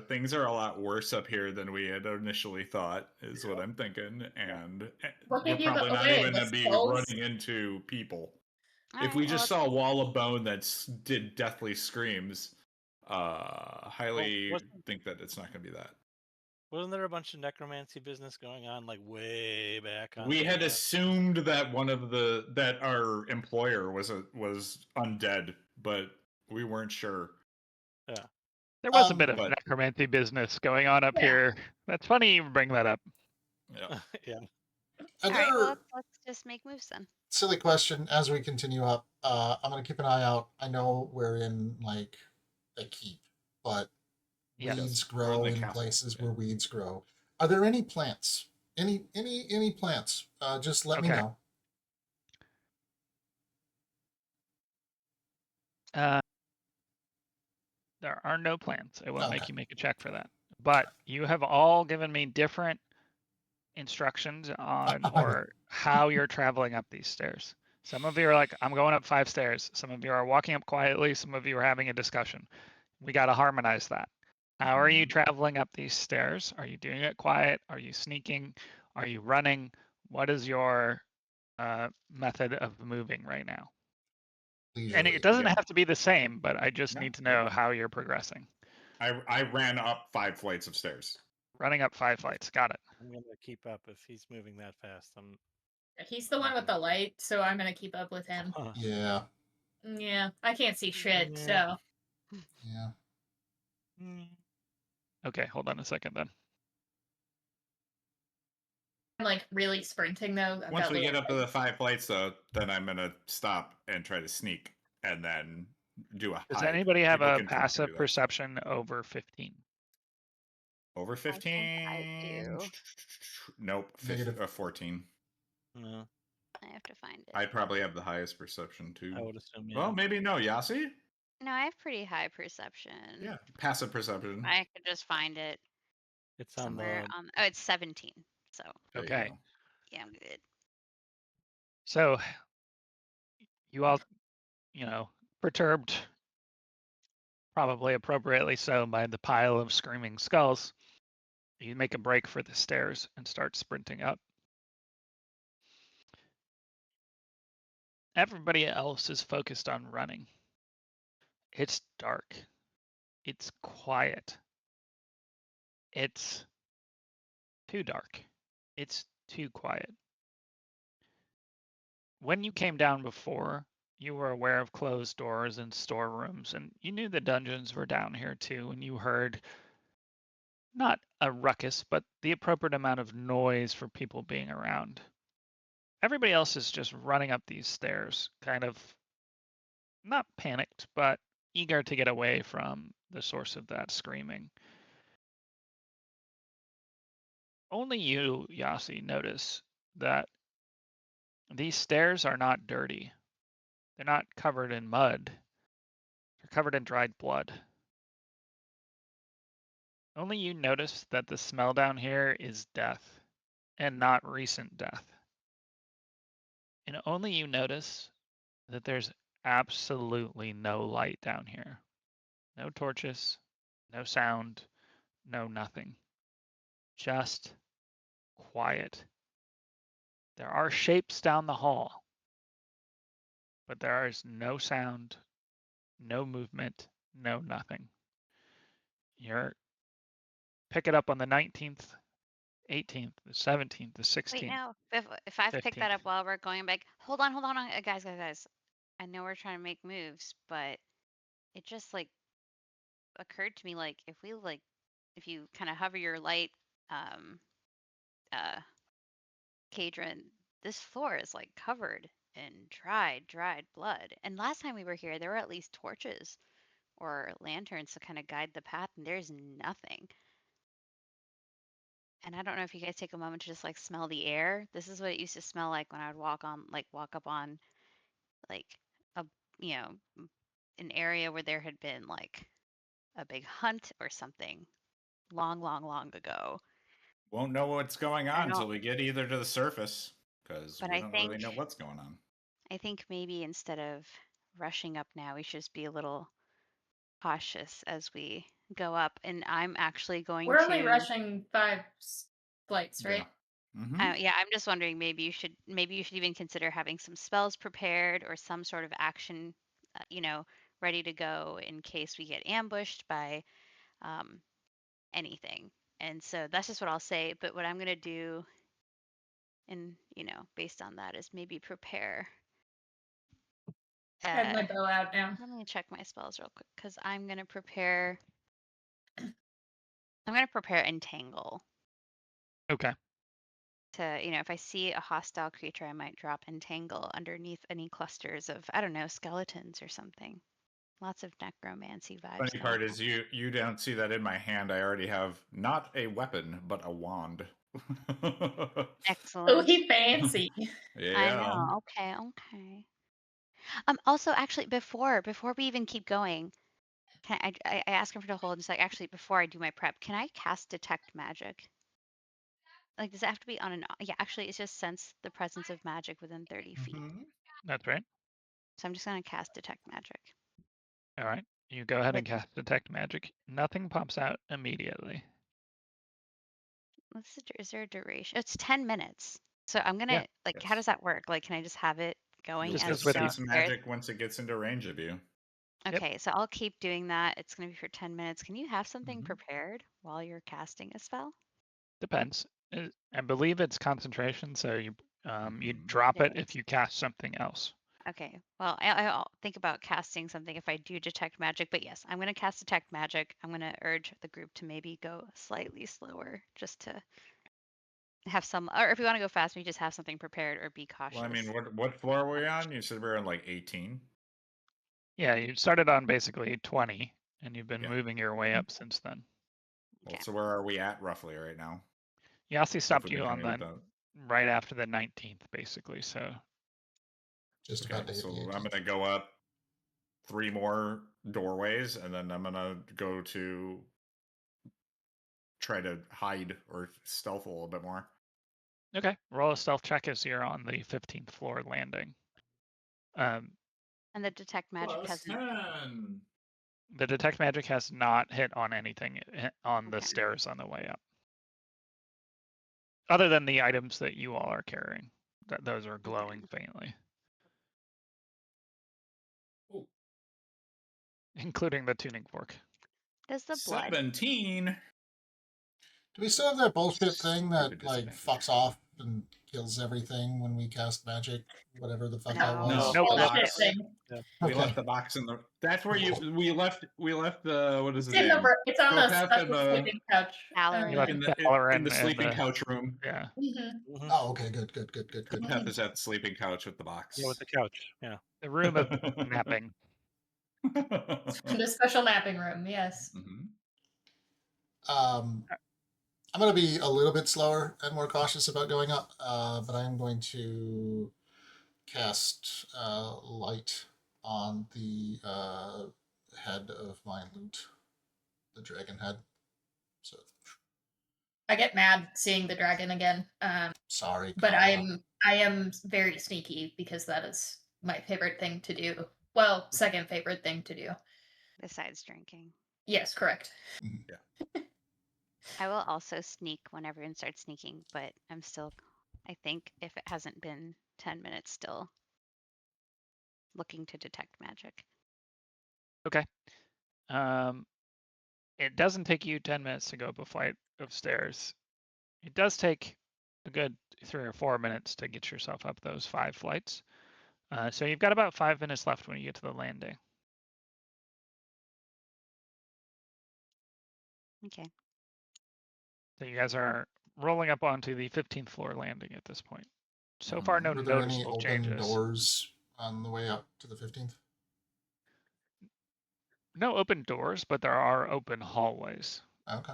things are a lot worse up here than we had initially thought, is what I'm thinking. And What we're gave you probably not away? even The going to be skulls? running into people. All If right, we well, just saw a wall of bone that did deathly screams, highly wasn't- think that it's not going to be that. Wasn't there a bunch of necromancy business going on like way back on? We the, had assumed that that our employer was undead, but we weren't sure. There was a bit of but- necromancy business going on up Yeah. here. That's funny you bring that up. Yeah. yeah. Are all right, there, well, let's just make moves then. silly question as we continue up. I'm gonna keep an eye out. I know we're in like a keep, but Yes. weeds We're in grow the in castle, places yeah. where weeds grow. Are there any plants? Any plants? Just let me Okay. know. There are no plans. I will make Okay. you make a check for that. But you have all given me different instructions on or how you're traveling up these stairs. Some of you are like, I'm going up 5 stairs. Some of you are walking up quietly. Some of you are having a discussion. We got to harmonize that. How are you traveling up these stairs? Are you doing it quiet? Are you sneaking? Are you running? What is your method of moving right now? And Leisurely. it doesn't Yeah. have to be the same, but I just No, need to you're know fine. how you're progressing. I ran up 5 flights of stairs. Running up 5 flights. Got it. I'm gonna keep up if he's moving that fast. I'm. He's the one with the light, so I'm gonna keep up with him. Yeah. Yeah, I can't see shit, Yeah. so. Yeah. Okay, hold on a second then. I'm like really sprinting though. I've Once got we get little up to the 5 plates, though, then I'm gonna stop and try to sneak, and then do a Does hide. anybody have People a can try to passive do that. perception over 15? Over think 15? I do. Nope. Negative. 14. No, I have to find it. I'd probably have the highest perception too. I would assume. Yeah. Well, maybe no. Yasi? No, I have pretty high perception. Yeah. Passive perception. I could just find it It's on somewhere the. on. Oh, it's 17. So There you Okay. go. yeah, I'm good. So you all, perturbed, probably appropriately so, by the pile of screaming skulls, you make a break for the stairs and start sprinting up. Everybody else is focused on running. It's dark. It's quiet. It's too dark. It's too quiet. When you came down before, you were aware of closed doors and storerooms, and you knew the dungeons were down here too, and you heard not a ruckus, but the appropriate amount of noise for people being around. Everybody else is just running up these stairs, kind of not panicked, but eager to get away from the source of that screaming. Only you, Yasi, notice that these stairs are not dirty. They're not covered in mud. They're covered in dried blood. Only you notice that the smell down here is death, and not recent death. And only you notice that there's absolutely no light down here. No torches, no sound, no nothing. Just quiet. There are shapes down the hall, but there is no sound, no movement, no nothing. You're pick it up on the 19th, 18th, the 17th, the 16th. Wait, no. If I've picked that 15th. up while we're going back, hold on, guys. I know we're trying to make moves, but it just like occurred to me like if you kind of hover your light, Kaydren, this floor is like covered in dried blood. And last time we were here, there were at least torches or lanterns to kind of guide the path, and there's nothing. And I don't know if you guys take a moment to just like smell the air. This is what it used to smell like when I would walk up on like a an area where there had been like a big hunt or something long ago. Won't know what's going I on don't until we get either to the surface, because but we I don't really think know what's going on. I think maybe instead of rushing up now, we should just be a little cautious as we go up. And I'm actually going We're only to rushing 5 flights, right? Mm-hmm. yeah, I'm just wondering maybe you should even consider having some spells prepared or some sort of action ready to go in case we get ambushed by anything. And so that's just what I'll say. But what I'm going to do, and based on that, is maybe prepare. I have my bow out now. Let me check my spells real quick because I'm going to prepare. I'm going to prepare Entangle. Okay. To, if I see a hostile creature, I might drop Entangle underneath any clusters of, I don't know, skeletons or something. Lots of necromancy vibes. Funny part is you don't see that in my hand. I already have not a weapon, but a wand. Excellent. Oh, he fancy. Yeah. I know. Okay. Also, actually, before we even keep going, can I ask him for to hold? It's like, actually, before I do my prep, can I cast Detect Magic? Like, does it have to be on an? Yeah, actually, it's just sense the presence of magic within 30 feet. Mhm. That's right. So I'm just gonna cast Detect Magic. All right. You go ahead and With- cast Detect Magic. Nothing pops out immediately. Is there a duration? It's 10 minutes. So I'm gonna Yeah. like, how Yes. does that work? Like, can I just have it going Just as goes we with go you. Sense upstairs? magic once it gets into range of you. Yep. Okay, so I'll keep doing that. It's gonna be for 10 minutes. Can you have something Mhm. prepared while you're casting a spell? Depends. I believe it's concentration, so you Mhm. drop it Yeah. if you cast something else. Okay. Well, I'll think about casting something if I do detect magic. But yes, I'm going to cast detect magic. I'm going to urge the group to maybe go slightly slower, just to have some. Or if we want to go fast, we just have something prepared or be cautious. Well, I mean, what floor were we on? You said we were on like 18. Yeah, you started on basically 20, and you've been Yeah. moving your way up since then. Well, Okay. so where are we at roughly right now? Yasi If stopped we've been you on coming the with right after the 19th, basically. So Just Okay, about to hit so the I'm 18th. gonna go up 3 more doorways, and then I'm gonna go to try to hide or stealth a little bit more. okay, roll a stealth check as you're on the 15th floor landing. And the detect magic Plus hasn't. 10. The detect magic has not hit on anything on the Okay. stairs on the way up, other than the items that you all are carrying. Those are glowing faintly, Ooh, including the tuning fork. Does the blood? 17. Do we still have that bullshit thing that Stupid like disadvantage. fucks off and kills everything when we cast magic? Whatever the fuck No. that was. No, Bullshit box. thing. We Okay. left the box in the. That's where we left the what is It's his in the name? it's on the Topaz special and the sleeping couch. Valorant. You left in Valorant the and sleeping the- couch room. Yeah, Mhm. Oh, okay, good. Topaz is at the sleeping couch with the box. Yeah, with the couch. Yeah. the room of napping. The special napping room. Yes. Mhm. I'm going to be a little bit slower and more cautious about going up, but I'm going to cast light on the head of my loot, the dragon head. So I get mad seeing the dragon again. sorry, But Calla. I am very sneaky because that is my favorite thing to do. Well, second favorite thing to do. Besides drinking. Yes, correct. I will also sneak when everyone starts sneaking, but I'm still, I think, if it hasn't been 10 minutes, still looking to detect magic. Okay. It doesn't take you 10 minutes to go up a flight of stairs. It does take a good 3 or 4 minutes to get yourself up those 5 flights. So you've got about 5 minutes left when you get to the landing. Okay. So you guys are rolling up onto the 15th floor landing at this point. So far, no Were there any noticeable open changes. doors on the way up to the 15th? No open doors, but there are open hallways. Okay.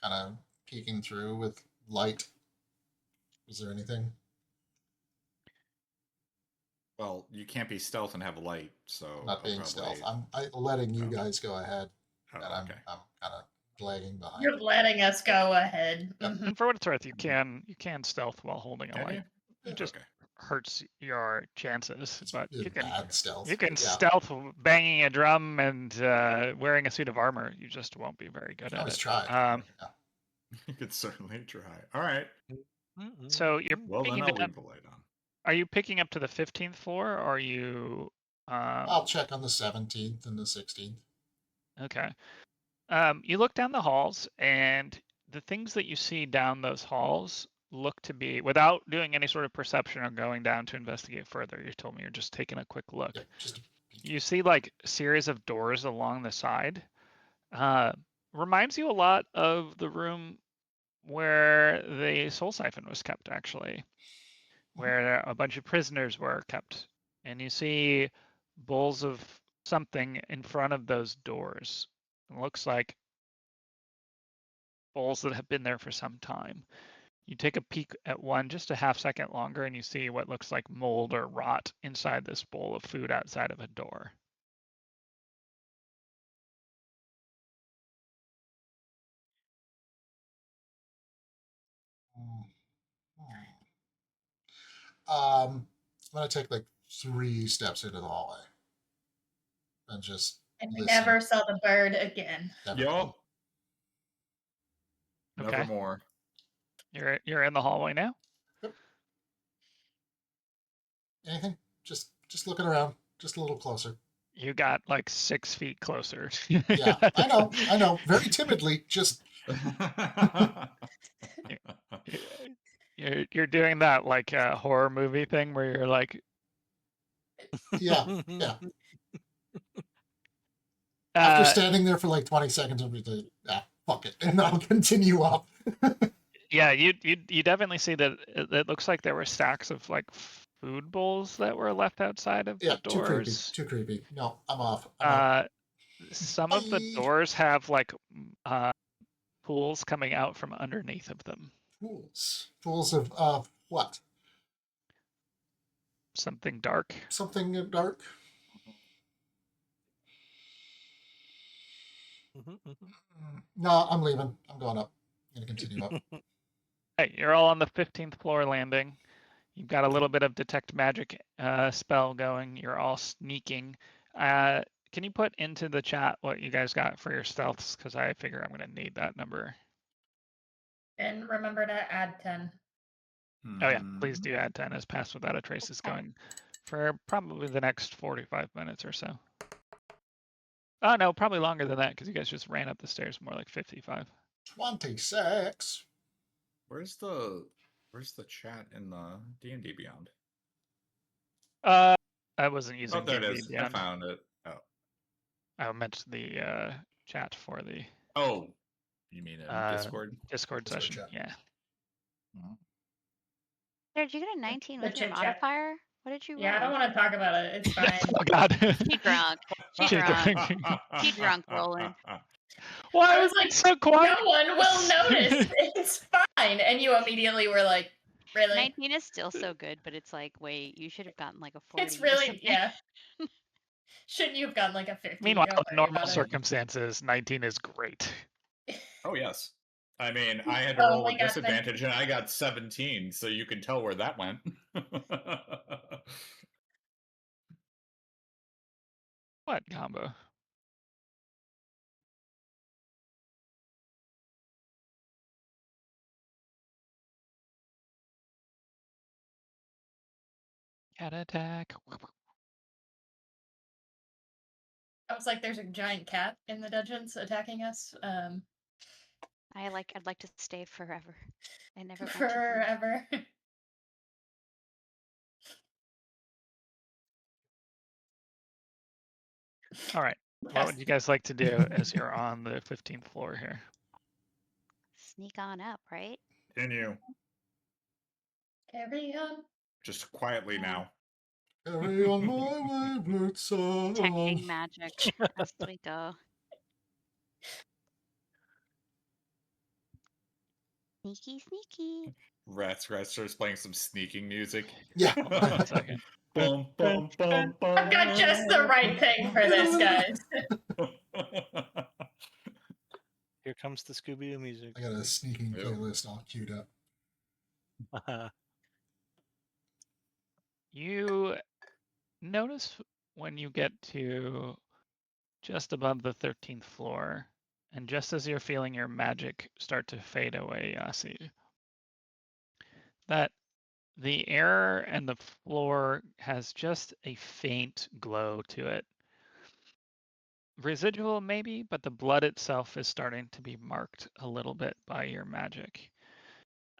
Kind of peeking through with light. Was there anything? Well, you can't be stealth and have light, so Not I'll being probably... stealth. I'm letting you Oh. guys go ahead, Oh, and okay. I'm kind of lagging behind. You're letting us go ahead. Yep. Mhm. And for what it's worth, you can stealth while holding a Can light. you? It just Okay. hurts your chances, but It's you can bad stealth. you can but yeah. stealth banging a drum and wearing a suit of armor. You just won't be very good I at always it. try. Yeah. You could certainly try. All right. So you're Well, then picking I'll down. leave the light on. Are you picking up to the 15th floor, or are you? I'll check on the 17th and the 16th. Okay. You look down the halls, and the things that you see down those halls look to be, without doing any sort of perception or going down to investigate further. You told me you're just taking a quick look. Yep, just a peek. You see like a series of doors along the side. Reminds you a lot of the room where the soul siphon was kept, actually, where a bunch of prisoners were kept. And you see bowls of something in front of those doors. It looks like bowls that have been there for some time. You take a peek at one just a half second longer, and you see what looks like mold or rot inside this bowl of food outside of a door. I'm gonna take like 3 steps into the hallway and just And we listen. never saw the bird again. Never Yup. again. Okay. Nevermore. You're in the hallway now. Anything? Just looking around, just a little closer. You got like 6 feet closer. Yeah, I know. Very timidly, just You're doing that like horror movie thing where you're like, yeah. After uh, standing there for like 20 seconds, I'm just like, fuck it, and I'll continue up. yeah, you definitely see that it looks like there were stacks of like food bowls that were left outside of Yeah, the too creepy. doors. Too creepy. No, I'm off. I'm out. Some of the Bye. doors have like pools coming out from underneath of them. Pools of what? Something dark. Something dark. No, I'm leaving. I'm going up. I'm gonna continue up. Hey, you're all on the 15th floor landing. You've got a little bit of detect magic spell going. You're all sneaking. Can you put into the chat what you guys got for your stealths? Because I figure I'm going to need that number. And remember to add 10. Oh yeah, please do add 10 as Pass Without a Trace is going for probably the next 45 minutes or so. Oh no, probably longer than that because you guys just ran up the stairs, more like 55. 26. Where's the chat in the D&D Beyond? I wasn't using there it D&D is. Beyond. I found it. Oh. I meant the chat for the. Oh, you mean in Discord? Discord session, chat. yeah. Did you get a 19 The with your chit chat. modifier? What did you roll? Yeah, I don't want to talk about it. It's fine. Oh God. She drunk. She She drunk. drunk. She drunk, Roland. Why I was was like, so quiet? no one will notice. It's fine. And you immediately were like, really? 19 is still so good, but it's like, wait, you should have gotten like a 40. It's or really, something. yeah. Shouldn't you have gotten like a 50? Meanwhile, Don't in worry normal about it. circumstances, 19 is great. Oh yes. I mean, I had to roll with disadvantage, and I got 17, so you can tell where that went. What combo? Cat attack. I was like, there's a giant cat in the dungeons attacking us. I'd like to stay forever. I never want to forever. All right. What would you guys like to do as you're on the 15th floor here? Sneak on up, right? Continue. Carry on. Just quietly now. Carry on my wayward son. Detecting magic as we go. Sneaky, sneaky. Ratscratch starts playing some sneaking music. Yeah. One second. Bum, bum, bum, bum. I've got just the right thing for this, guys. Here comes the Scooby-Doo music. I got a sneaking playlist all queued up. You notice when you get to just above the 13th floor, and just as you're feeling your magic start to fade away, Yasi, that the air and the floor has just a faint glow to it. Residual maybe, but the blood itself is starting to be marked a little bit by your magic.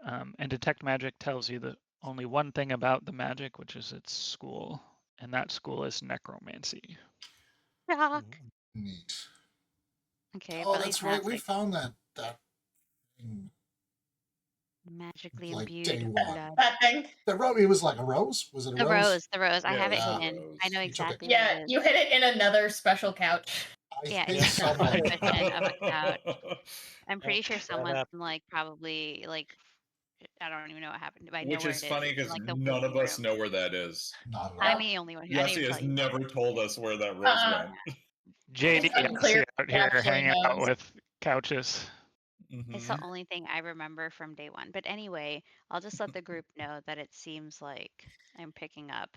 And Detect Magic tells you the only one thing about the magic, which is its school, and that school is necromancy. Rock. Neat. Okay, Oh, but that's right. We magic. found that thing. Magically Like imbued day one. blood. That thing. It was like a rose? Was it a The rose? rose. I Yeah, have it yeah. hidden. I know You took it. exactly Yeah, what it is. you hit it in another special couch. Yeah, hid it's a someone. cushion of a couch. I'm pretty sure that someone happened. like probably like I don't even know what happened. I know Which where is it funny is. It's because in, like, the none of waiting us room. know where that is. Not at all. I'm the only one. I didn't Yasi tell has you. never told us where that rose went. JD It's unclear Yasi out who here actually hanging out knows. with couches. It's the only thing I remember from day one. But anyway, I'll just let the group know that it seems like I'm picking up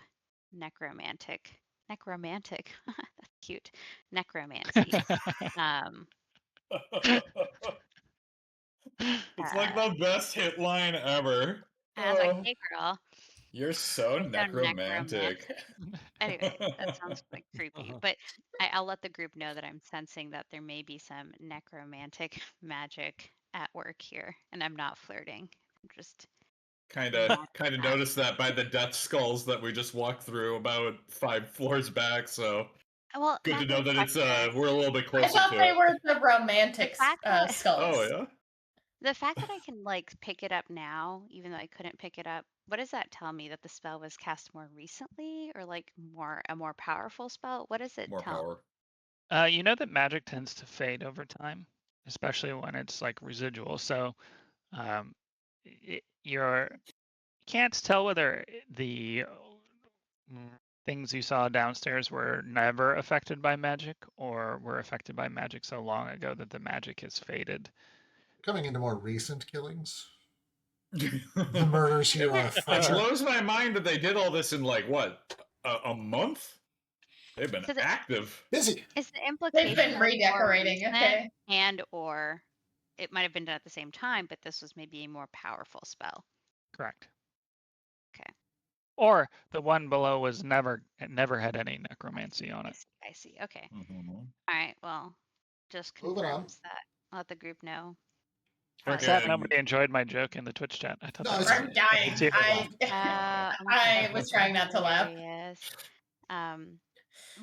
necromantic. That's cute. Necromancy. It's like the best hit line ever. I was like, hey girl. You're so You're so necromantic. Anyway, that sounds like creepy. But I'll let the group know that I'm sensing that there may be some necromantic magic at work here, and I'm not flirting. I'm just Kind being of magic. noticed that by the death skulls that we just walked through about 5 floors back. So Well, good to not know gonna that check it's there. we're a little bit I closer thought to they it. were the The romantic fact that skulls. Oh yeah. the fact that I can like pick it up now, even though I couldn't pick it up, what does that tell me? That the spell was cast more recently, or like a more powerful spell? What does it More tell? power. You know that magic tends to fade over time, especially when it's like residual. So um, you can't tell whether the things you saw downstairs were never affected by magic or were affected by magic so long ago that the magic has faded. Coming into more recent killings, the The murders here are It fresher. blows my mind that they did all this in like what a month. They've been So active. Busy. is the They've implication been that it's more redecorating, recent, okay. and or it might have been done at the same time, but this was maybe a more powerful spell? Correct. Okay. Or the one below was never had any necromancy on it. I see. Okay. Mhm. All right. Well, just Moving on. confirms that. I'll let the group know. I'm Probably sad Okay. nobody enjoyed my joke in the Twitch chat. I thought No, that it's was fine. I'm dying. too. Oh my I God, was that's trying not to laugh. hilarious.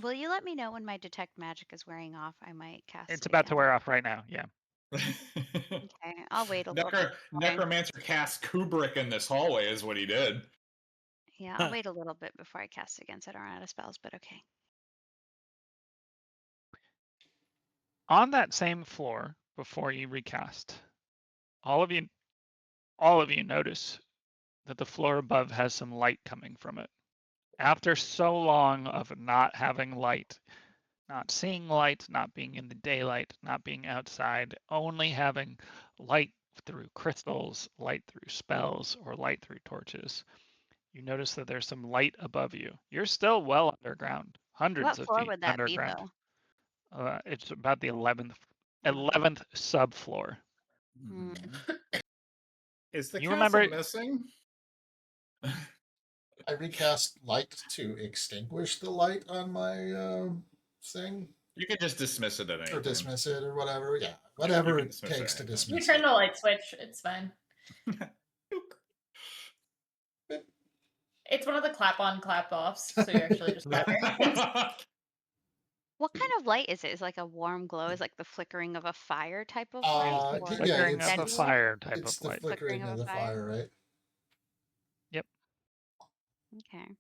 Will you let me know when my detect magic is wearing off? I might cast It's it about to again. wear off right now. Yeah. Okay, I'll wait a little bit. Necromancer cast Kubrick in this hallway is what he did. Yeah, I'll wait a little bit before I cast it again so I don't run out of spells, but okay. On that same floor before you recast, all of you notice that the floor above has some light coming from it. After so long of not having light, not seeing light, not being in the daylight, not being outside, only having light through crystals, light through spells, or light through torches, you notice that there's some light above you. You're still well underground, hundreds What of floor feet would that be, underground. though? It's about the 11th Oh. subfloor. Hmm. Is the You castle remember? missing? I recast light to extinguish the light on my thing, You can just dismiss it at any or time. dismiss it, or whatever. Yeah, You whatever can it dismiss it takes to anytime. You dismiss turn it. the light switch, it's fine. It's one of the clap on, clap offs, so you actually just clap your hands. What kind of light is it? Is it like a warm glow? Is like the flickering of a fire type of light, or Yeah, Flickering of a it's fire type it's of the light. flickering of the fire, right? Yep. Okay.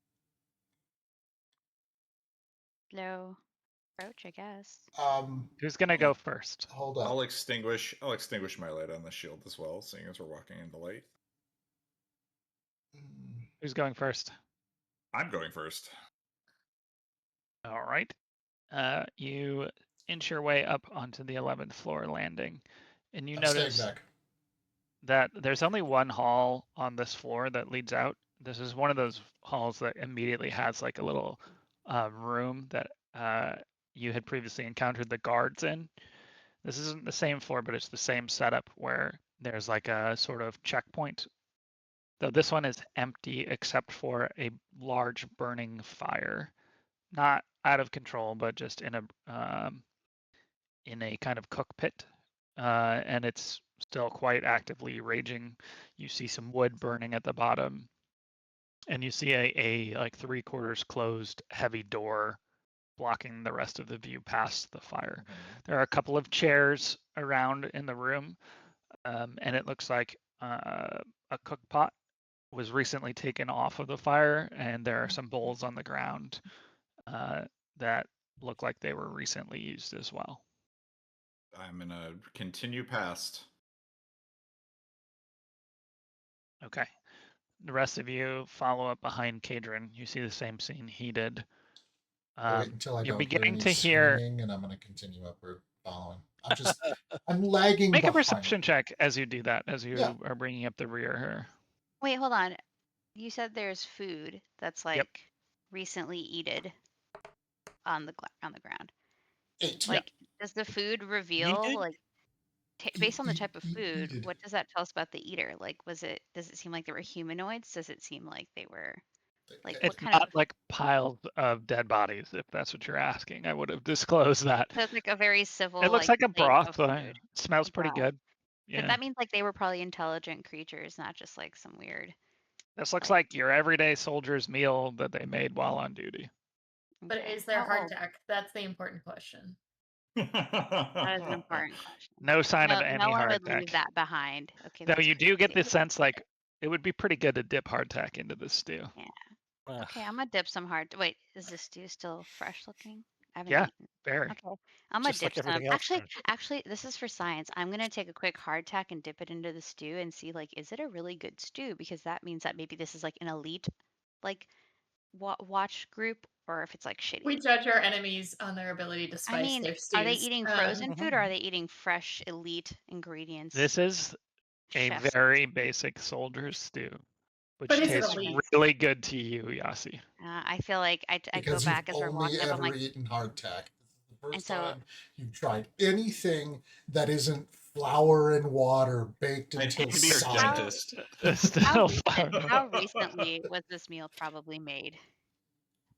Low approach, I guess. Who's gonna go first? Hold up. I'll extinguish my light on the shield as well, seeing as we're walking into light. Who's going first? I'm going first. All right. You inch your way up onto the 11th floor landing, and you I'm staying notice back. that there's only one hall on this floor that leads out. This is one of those halls that immediately has like a little room that you had previously encountered the guards in. This isn't the same floor, but it's the same setup where there's like a sort of checkpoint. Though this one is empty except for a large burning fire, not out of control, but just in a kind of cookpit, and it's still quite actively raging. You see some wood burning at the bottom, and you see a like 3/4 closed heavy door blocking the rest of the view past the fire. There are a couple of chairs around in the room, and it looks like a cook pot was recently taken off of the fire, and there are some bowls on the ground that look like they were recently used as well. I'm gonna continue past. Okay. The rest of you follow up behind Kaydren. You see the same scene he did. I'll wait until I You're don't hear beginning any to hear. screaming, and I'm going to continue upward following. I'm lagging Make a behind. perception check as you do that, as you Yeah. are bringing up the rear here. Wait, hold on. You said there's food that's like recently eaten on the ground. 8. Like, does the food reveal Eaten? like based on the type of Eat food? it. What does that tell us about the eater? Like, does it seem like they were humanoids? Does it seem like they were Like, Yeah, what It's kind not of? like piles of dead bodies, if that's what you're asking. I would have disclosed that. So it's like a very civil, It looks like like a plate broth. of Though. food. It smells A pretty broth. good. But Yeah. that means like they were probably intelligent creatures, not just like some weird. This looks like- like your everyday soldier's meal that they made while on duty. But Okay. is there How old? hardtack? That's the important question. That is an important question. No sign of No, any no one would hardtack. leave that behind. Okay, Though that's you do get crazy. the sense like it would be pretty good to dip hardtack into this stew. Okay, I'm gonna dip some hard. Wait, is this stew still fresh looking? I haven't Yeah, eaten. very. Okay, I'm gonna Just like dip some. everything else, Actually, this is for science. I'm gonna take a quick hardtack and dip it into the stew and see like, is it a really good stew? Because that means that maybe this is like an elite, like, watch group, or if it's like shitty. We judge our enemies on their ability to I spice mean, their are stews. they eating frozen food or are they eating fresh elite ingredients? This is a Chef's very basic soldier's stew, which But is it tastes elite? really good to you, Yasi. I feel like I go because back you've as we're only walking up. I'm ever like, eaten hardtack. This is the and first so time you've tried anything that isn't flour and water baked I until need to be your solid. dentist. how recently was this meal probably made?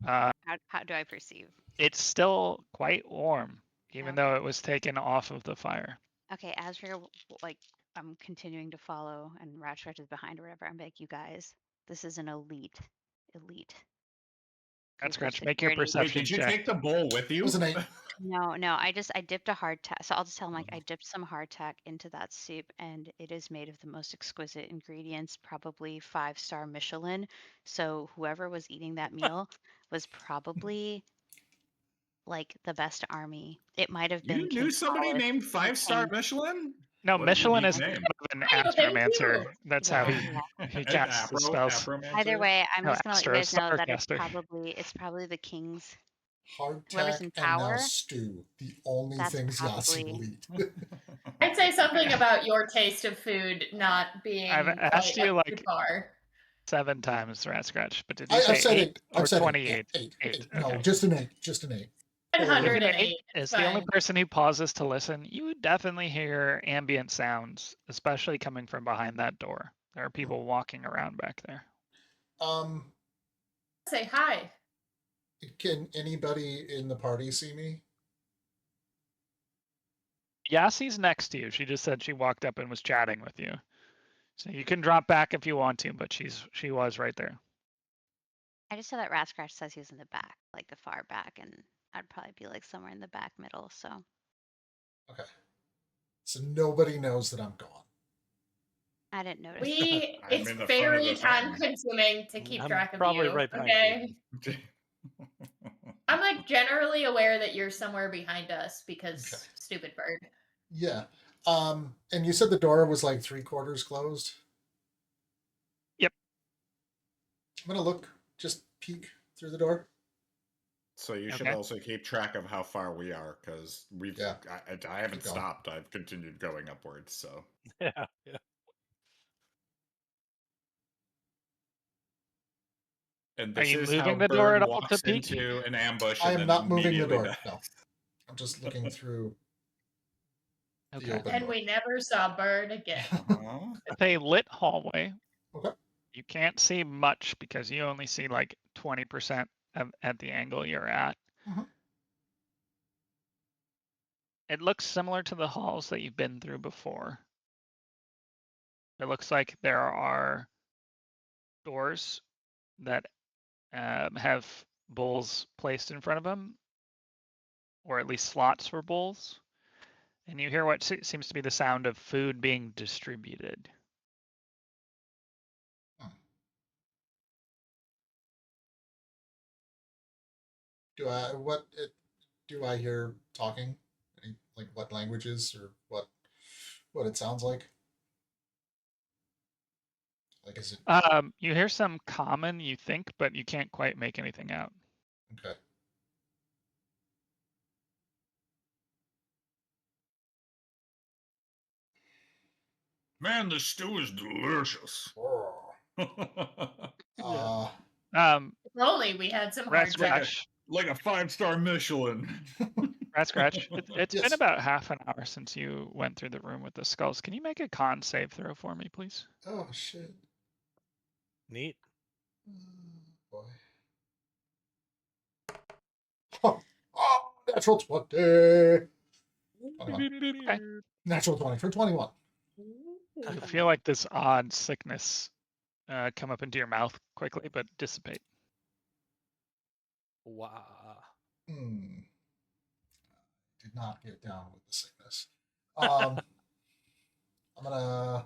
How do I perceive? It's still quite warm, even Okay. though it was taken off of the fire. Okay, as we're like, I'm continuing to follow, and Ratscratch is behind or whatever. I'm like, you guys, this is an elite. Ratscratch, Scratch, make your security. Wait, perception did you check. take the bowl with It you? was an 8. No, I dipped a hardtack. So I'll just tell him like I dipped some hardtack into that soup, and it is made of the most exquisite ingredients, probably 5-star Michelin. So whoever was eating that meal was probably like the best army. It might have been You King knew somebody Wallace named and 5-star King. Michelin? No, What is your Michelin neat is name? kind of an Oh, thank astromancer. you. That's Yeah, how yeah. he casts the spells. Either way, I'm No, just gonna let you Astro, guys know that Starcaster. it's probably the king's. Whoever's Hardtack in and now power. stew. The only That's things Yasi probably. will eat. I'd say something about your taste of food not being I've asked quite you up to like par. 7 times, Ratscratch, but did you I've say said 8 8. or I've said 28? 8. 8. No, Okay. just an 8. Just an 8. Even 108. 8 is the only person who pauses to listen. You would definitely hear ambient sounds, especially coming from behind that door. There are people walking around back there. Say hi. Can anybody in the party see me? Yassi's next to you. She just said she walked up and was chatting with you. So you can drop back if you want to, but she was right there. I just saw that Ratscratch says he was in the back, like the far back, and I'd probably be like somewhere in the back middle. So. Okay. So nobody knows that I'm gone. I didn't notice. It's in the front of very the time van. consuming to keep I'm track of probably you. right behind Okay. you. I'm like generally aware that you're somewhere behind us because Okay. stupid bird. Yeah. And you said the door was like 3/4 closed? Yep. I'm gonna look, just peek through the door. So you should Okay. also keep track of how far we are, because we've. Yeah. I haven't Keep going. stopped. I've continued going upwards. So Yeah. and Are this you is moving how the door Bird at all to walks peek? into an ambush. I and am then not moving the immediately door. dies. No. I'm just looking through the Okay. open And door. we never saw bird again. Uh-huh. It's a lit hallway. Okay. You can't see much because you only see like 20% at the angle you're at. Mhm. It looks similar to the halls that you've been through before. It looks like there are doors that have bowls placed in front of them, or at least slots for bowls. And you hear what seems to be the sound of food being distributed. Do I hear talking? Any, like what languages or what it sounds like? Like is it You hear some common, you think, but you can't quite make anything out. okay? Man, this stew is delicious. If only we had some hard Ratscratch. Like a 5-star Michelin. Ratscratch. It's Yes. been about half an hour since you went through the room with the skulls. Can you make a con save throw for me, please? Oh shit. Neat. Boy. Natural 20. 21. Okay. Natural 20 for 21. You feel like this odd sickness come up into your mouth quickly, but dissipate. Wow. Did not get down with the sickness. I'm gonna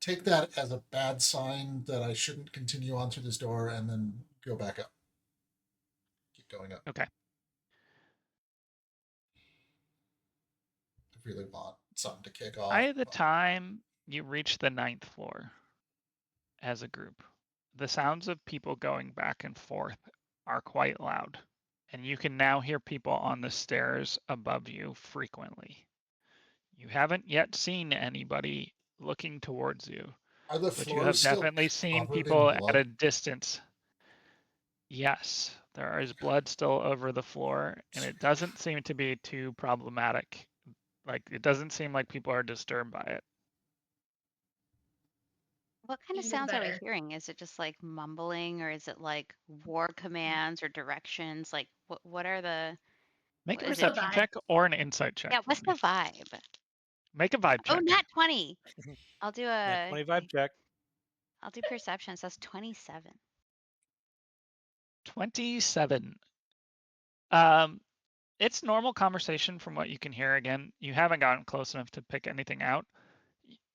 take that as a bad sign that I shouldn't continue on through this door and then go back up. Keep going up. Okay. I really want something to kick off. By the time you reach the 9th floor as a group, the sounds of people going back and forth are quite loud, and you can now hear people on the stairs above you frequently. You haven't yet seen anybody looking towards you, Are the but you have floors still definitely seen covered in people at blood? a distance. Yes, there is blood still over the floor, and it doesn't seem to be too problematic. Like, it doesn't seem like people are disturbed by it. What kind of Even sounds are we better. hearing? Is it just like mumbling, or is it like war commands or directions? Like, what are the? Make a Is it? What's the perception vibe? check or an insight check Yeah. for What's me. the vibe? Make a vibe Oh, check. nat 20. I'll do Nat 20 vibe check. I'll do perception. So that's 27. 27. It's normal conversation from what you can hear. Again, you haven't gotten close enough to pick anything out.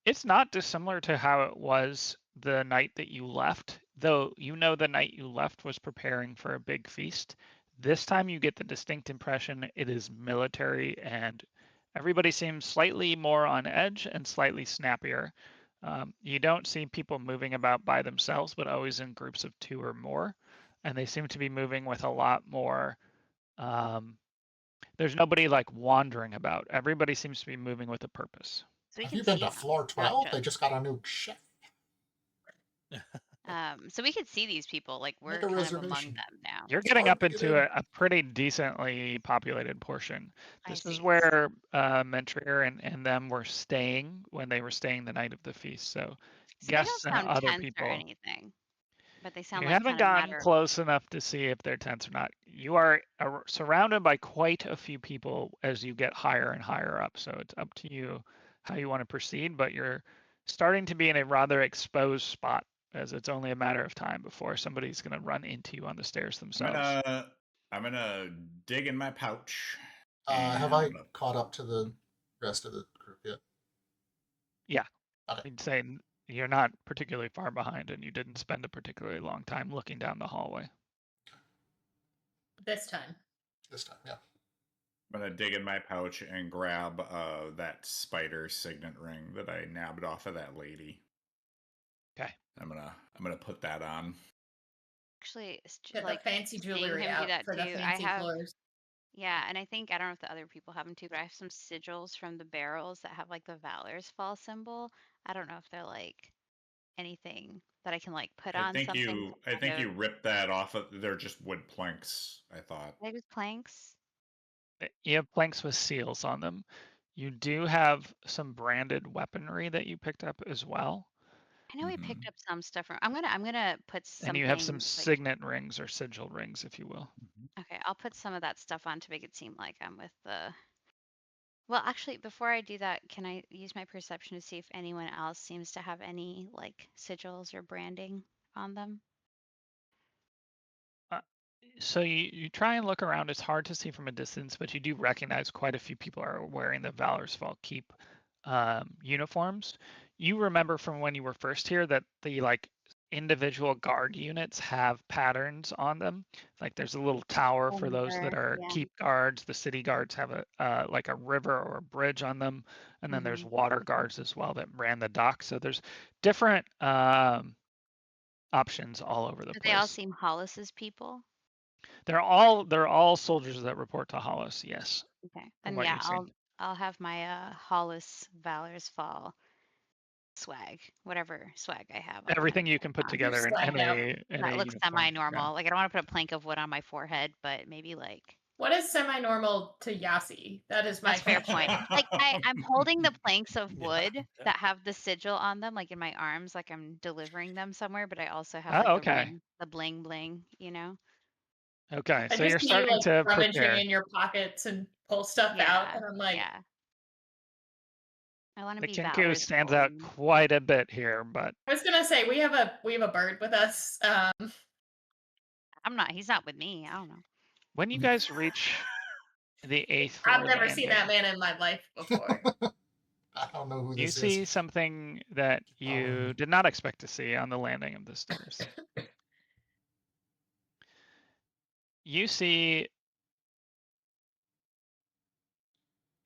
It's not dissimilar to how it was the night that you left, though you know the night you left was preparing for a big feast. This time you get the distinct impression it is military and everybody seems slightly more on edge and slightly snappier. You don't see people moving about by themselves, but always in groups of 2 or more. And they seem to be moving with a lot more. There's nobody like wandering about. Everybody seems to be moving with a purpose. So we Have can you been see to them, floor not 12? They just. just got a new chef. So we could see these people. Like, Make we're a kind of among reservation. them now. You're It's getting hard up to get into in. a pretty decently populated portion. I This is see. where Mentrier and them were staying when they were staying the night of the feast. So So they don't guests and sound other tense or people. anything, but they sound You like haven't kind of gotten matter of. close enough to see if they're tense or not. You are surrounded by quite a few people as you get higher and higher up. So it's up to you how you want to proceed, but you're starting to be in a rather exposed spot as it's only a matter of time before somebody's going to run into you on the stairs themselves. I'm gonna dig in my pouch. Have and I I'm gonna- caught up to the rest of the group yet? Yeah. Okay. I'd say you're not particularly far behind and you didn't spend a particularly long time looking down the hallway. This time. This time, yeah. I'm gonna dig in my pouch and grab that spider signet ring that I nabbed off of that lady. Okay. I'm gonna put that on. Actually, it's Get the like fancy seeing jewelry him do out that for the too. I fancy have, floors. yeah, and I think I don't know if the other people have them too, but I have some sigils from the barrels that have like the Valorsfall symbol. I don't know if they're like anything that I can like put on something. I think you ripped that off of. They're just wood planks. I thought. They just planks. You have planks with seals on them. You do have some branded weaponry that you picked up as well. I know we picked up some stuff from. I'm gonna put And you have some something like. signet rings or sigil rings, if you will. Okay, I'll put some of that stuff on to make it seem like I'm with the. Well, actually, before I do that, can I use my perception to see if anyone else seems to have any like sigils or branding on them? So you try and look around. It's hard to see from a distance, but you do recognize quite a few people are wearing the Valorsfall Keep uniforms. You remember from when you were first here that the like individual guard units have patterns on them. Like there's a little tower for those that are Yeah. keep guards. The city guards have a like a river or a bridge on them, and then there's Mhm. water guards as well that ran the dock. So there's different options all over the Do they all place. seem Hollis's people? They're all soldiers that report to Hollis. Yes, Okay. from Then what yeah, you've seen. I'll have my Hollis Valor's Fall swag, whatever swag I have. I'll Everything have you can put on. You're together in swagged out. That a looks uniform. Yeah. semi-normal. Like I don't want to put a plank of wood on my forehead, but maybe like What is semi-normal to Yasi? That is my that's a fair point. question. Like I'm holding the planks of Yeah. wood that have the sigil on them, like in my arms, like I'm delivering them somewhere, but I also have Oh, like okay. the bling bling, you know? Okay, I so just you're see you starting like to rummaging prepare. in your pockets and pull stuff out, Yeah. and I'm like, Yeah. I want to The be Kinku stands Valorsfall out and quite a bit here, but I was gonna say we have a bird with us. he's not with me. I don't know. when you guys reach the 8th I've floor never seen that landing, man in my life before. I don't know who you this see is. something that you did not expect to see on the landing of the stairs. You see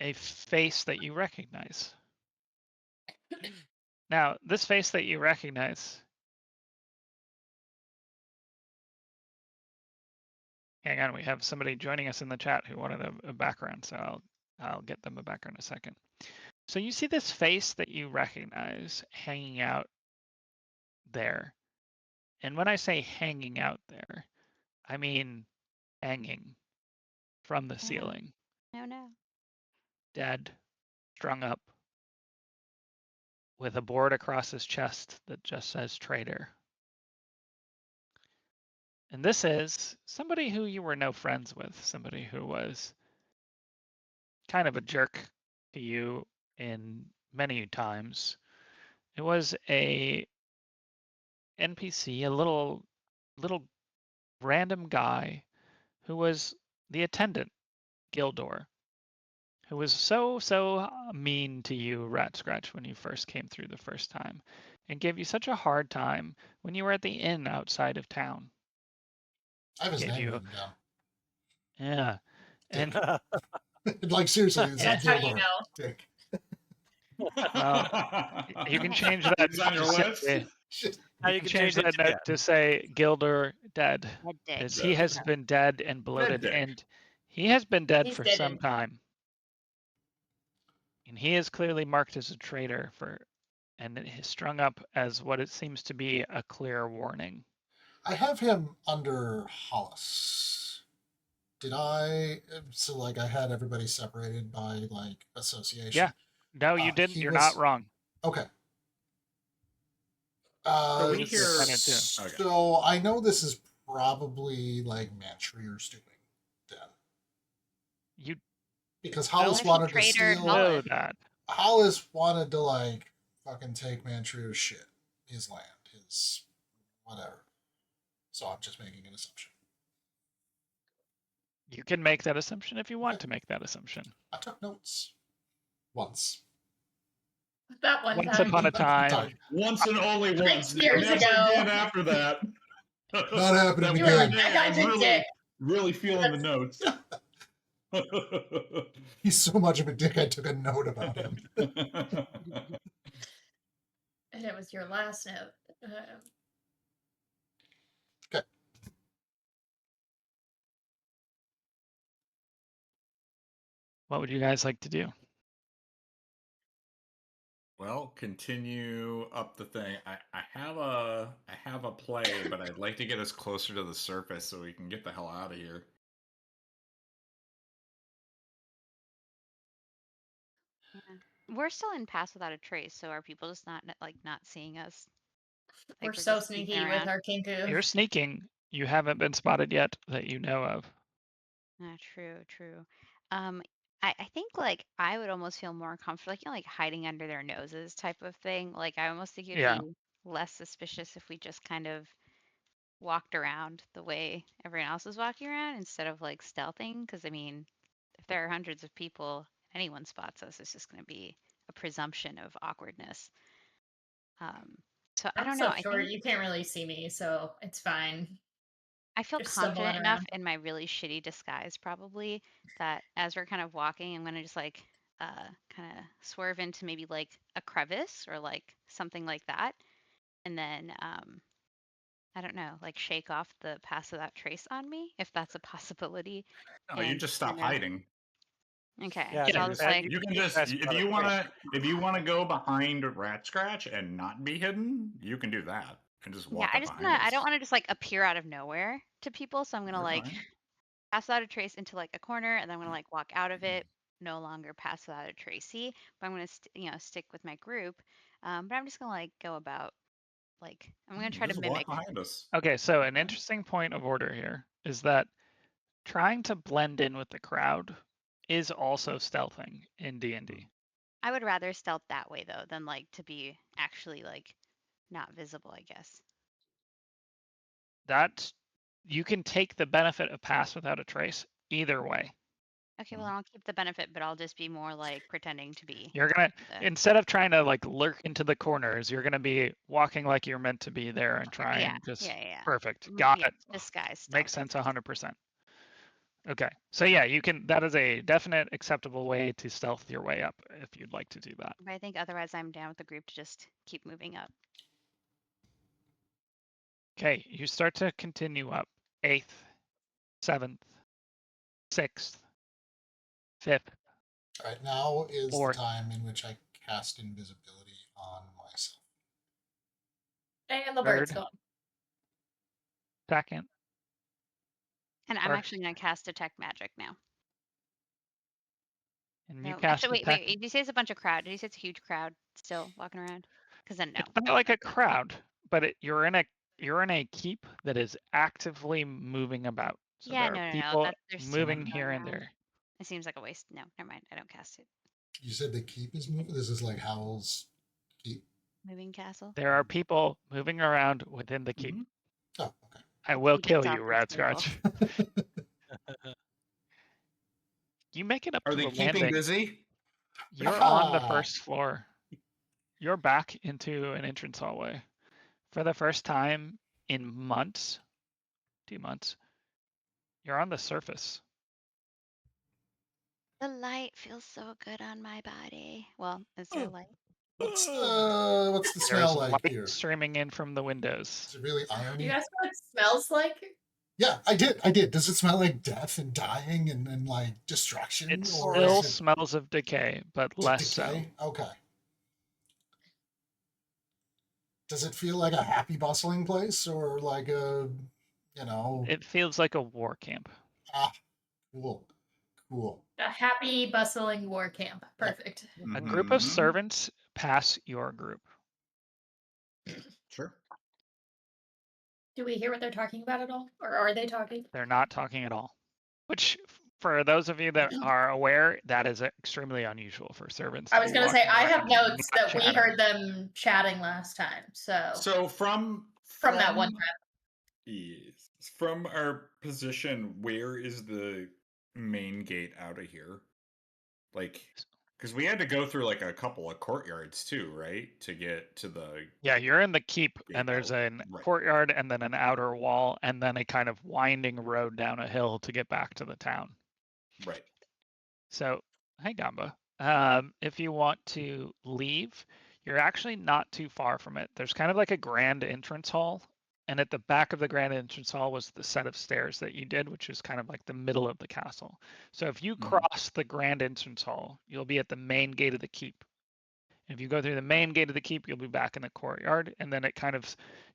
a face that you recognize. Now, this face that you recognize. Hang on, we have somebody joining us in the chat who wanted a background, so I'll get them a background in a second. So you see this face that you recognize hanging out there. And when I say hanging out there, I mean hanging from the ceiling, No. dead, strung up, with a board across his chest that just says traitor. And this is somebody who you were no friends with, somebody who was kind of a jerk to you in many times. It was a NPC, a little random guy who was the attendant, Gildor, who was so mean to you, Ratscratch, when you first came through the first time, and gave you such a hard time when you were at the inn outside of town. I have his Gave name you, written down. yeah, and Like seriously, it's That's how you Gildor. know. Dick. well, you can change that He's on your to say, list. Shit. Now you can change that note to say Gilder dead, Dead dick. as he Dead. has been dead and bloated, dick. and he has been dead He's for dead some and- time. And he is clearly marked as a traitor and it is strung up as what it seems to be a clear warning. I have him under Hollis. Did I? So like I had everybody separated by like association. Yeah. No, you didn't. He You're was- not wrong. Okay. So we was hear. lieutenant too. So I know this is probably like Mantrier's doing then. You Because Hollis If he wanted to traitor, steal. no. know that. Hollis wanted to like fucking take Mantrier's shit, his land, his whatever. So I'm just making an assumption. You can make that assumption if you want to make that assumption. I took notes once. That one Once time. upon a time. Once and only once. years Never ago. again after that. Not happening That You was were the again. like, day that guy's I'm a really, dick. really feeling the notes. He's so much of a dick I took a note about him. And it was your last note. What would you guys like to do? Well, continue up the thing. I have a play, but I'd like to get us closer to the surface so we can get the hell out of here. Yeah. We're still in Pass Without a Trace, so are people just not seeing us? We're Like, so just sneaking sneaky with around? our Kinku. You're sneaking. You haven't been spotted yet that you know of. True. I think like I would almost feel more comfortable, like hiding under their noses type of thing. Like I almost think it'd Yeah. be less suspicious if we just kind of walked around the way everyone else is walking around instead of like stealthing. Because I mean, if there are hundreds of people, anyone spots us, it's just going to be a presumption of awkwardness. So I I'm don't so know. I short, think you can't really see me, so it's fine. I feel Just stumbling confident enough around. in my really shitty disguise probably that as we're kind of walking, I'm gonna just like kind of swerve into maybe like a crevice or like something like that, and then I don't know, like shake off the Pass Without Trace on me if that's a possibility. No, you And just stop kind of hiding. okay, Yeah, so Yeah, I'll just like You can just That's if about you it. wanna go behind Ratscratch and not be hidden, you can do that and just walk I up just behind wanna I us. don't want to just like appear out of nowhere to people, so I'm gonna You're like fine. pass without a trace into like a corner, and then I'm gonna like walk out of it, no longer pass without a tracey, but I'm gonna stick with my group. But I'm just gonna like go about like I'm gonna try to Just mimic. walk behind us. Okay, so an Okay. interesting point of order here is that trying to blend in with the crowd is also stealthing in D&D. I would rather stealth that way though than like to be actually like not visible, I guess. That you can take the benefit of pass without a trace either way. Okay, well, I'll keep the benefit, but I'll just be more like pretending to be. You're gonna the- instead of trying to like lurk into the corners, you're gonna be walking like you're meant to be there and try Yeah, and just yeah. perfect. Got Yeah, it. disguise stealth. Makes sense 100%. Okay, so yeah, you can. That is a definite acceptable way to stealth your way up if you'd like to do that. But I think otherwise I'm down with the group to just keep moving up. Okay, you start to continue up. 8th, 7th, 6th, 5th. All right, now is Or- the time in which I cast invisibility on myself. And the bird's Bird. gone. 2nd. And I'm Or- actually going to cast Detect Magic now. And you No, cast actually, detect. wait. Did you say it's a bunch of crowd? Did you say it's a huge crowd still walking around? Because then no. It's not like a crowd, but you're in a keep that is actively moving about. So Yeah, there are no. people There's too moving much here going and on. there. It seems like a waste. No, never mind. I don't cast it. You said the keep is moving? This is like Howl's keep? Moving castle. There are people moving around within the keep. Mm-hmm. Oh, okay. I will Keep kill itself you, is stable. Ratscratch. You make it up Are to they the keeping landing. busy? You're on the Ah. first floor. You're back into an entrance hallway. For the first time in months, 2 months, you're on the surface. The light feels so good on my body. Well, is there light? What's the smell There's like light here? streaming in from the windows. Is it really Do irony? you guys know what it smells like? Yeah, I did. Does it smell like death and dying and like destruction? It or still is it smells of decay, but less so. decay? Okay. Does it feel like a happy, bustling place or like a, It feels like a war camp. cool. Cool. A happy, bustling war camp. Perfect. A group of Mhm. servants pass your group. Sure. Do we hear what they're talking about at all? Or are they talking? They're not talking at all. Which, for those of you that are aware, that is extremely unusual for servants. I was be going to say, walking I have around notes not that we chatting. heard them chatting last time. So from that one time. Yes. From our position, where is the main gate out of here? Like, because we had to go through like a couple of courtyards too, right, to get to the. Yeah, you're in the keep, Gate and there's out. an Right. courtyard, and then an outer wall, and then a kind of winding road down a hill to get back to the town. Right. So, hey Gamba, if you want to leave, you're actually not too far from it. There's kind of like a grand entrance hall, and at the back of the grand entrance hall was the set of stairs that you did, which is kind of like the middle of the castle. So if you cross the grand entrance hall, you'll be at the main gate of the keep. If you go through the main gate of the keep, you'll be back in the courtyard, and then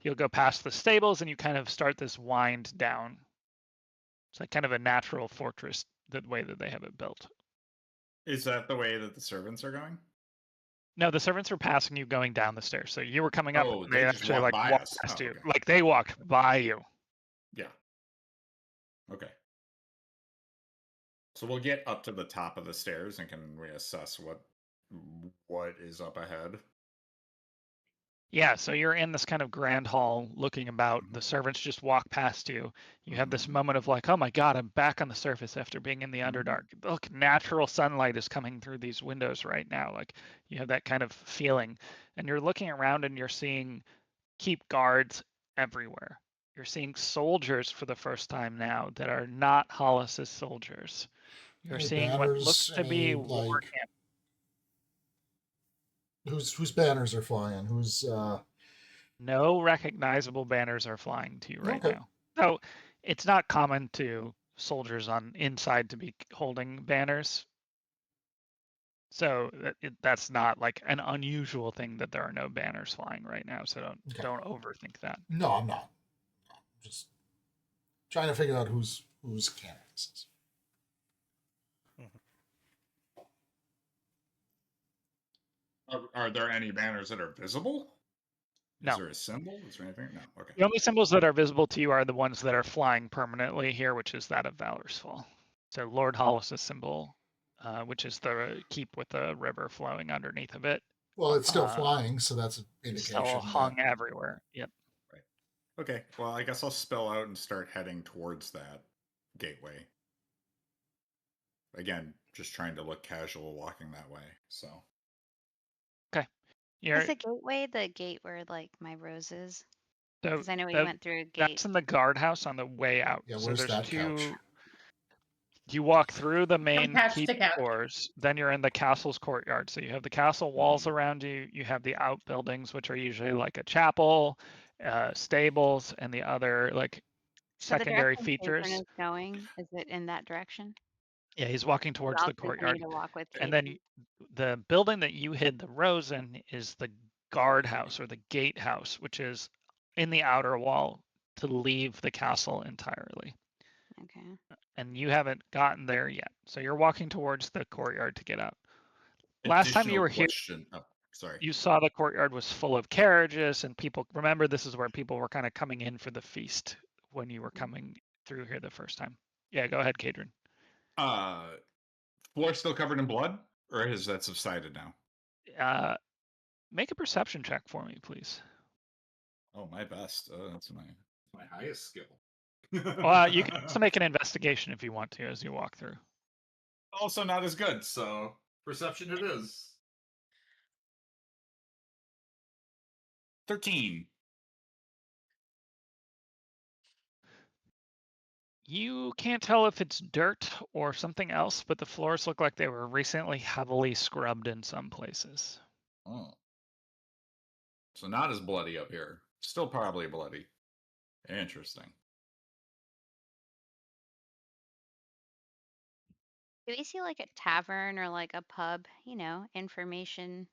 you'll go past the stables, and you kind of start this wind down. It's like kind of a natural fortress, the way that they have it built. Is that the way that the servants are going? No, the servants were passing you going down the stairs. So you were coming up, Oh, and they they just actually walked like by walked us. past Oh, you. okay. Like they walked by you. Yeah. Okay. So we'll get up to the top of the stairs and can reassess what is up ahead. Yeah, so you're in this kind of grand hall looking about. The Mhm. servants just walk past you. You have this Mhm. moment of like, oh my God, I'm back on the surface after being in the Underdark. Look, natural sunlight is coming through these windows right now. Like you have that kind of feeling. And you're looking around and you're seeing keep guards everywhere. You're seeing soldiers for the first time now that are not Hollis's soldiers. You're Any seeing what looks banners? to be Any war like camp. whose banners are flying? Who's No recognizable banners are flying to you right Okay. now. So it's not common to soldiers on inside to be holding banners. So that's not like an unusual thing that there are no banners flying right now. So don't overthink that. No, I'm not. I'm just trying to figure out whose cannon this is. Are there any banners that are visible? No. Is there a symbol? Is there anything? No. Okay. The only symbols that are visible to you are the ones that are flying permanently here, which is that of Valorsfall. So Lord Hollis' symbol, which is the keep with the river flowing underneath of it, Well, it's still Uh, flying, so that's an still indication hung that everywhere. Yep. Right. Okay. Well, I guess I'll spell out and start heading towards that gateway. Again, just trying to look casual walking that way. So. You're, Is the gateway the gate where like my rose is? so Because I know we that- went through a gate. that's in the guardhouse on the way out. yeah, So where's there's that two. couch? You walk through the main couch keep to couch. doors, then you're in the castle's courtyard. So you have the castle walls around you. You have the outbuildings, which are usually like a chapel, stables, and the other like So the secondary direction Kaydren features. is going, is it in that direction? Yeah, he's walking towards I'll the continue courtyard. to walk with And Kaydren. then the building that you hid the rose in is the guardhouse or the gatehouse, which is in the outer wall to leave the castle entirely. Okay. And you haven't gotten there yet. So you're walking towards the courtyard to get out. Last time you Additional were here, question. Oh, sorry. you saw the courtyard was full of carriages and people. Remember, this is where people were kind of coming in for the feast when you were coming through here the first time. Yeah, go ahead, Kaydren. Floor still covered in blood, or has that subsided now? Make a perception check for me, please. Oh, my best. That's my highest skill. Well, you can also make an investigation if you want to as you walk through. Also not as good, so perception it is. 13. You can't tell if it's dirt or something else, but the floors look like they were recently heavily scrubbed in some places. Oh. So not as bloody up here. Still probably bloody. Interesting. Do we see like a tavern or like a pub? You know, information.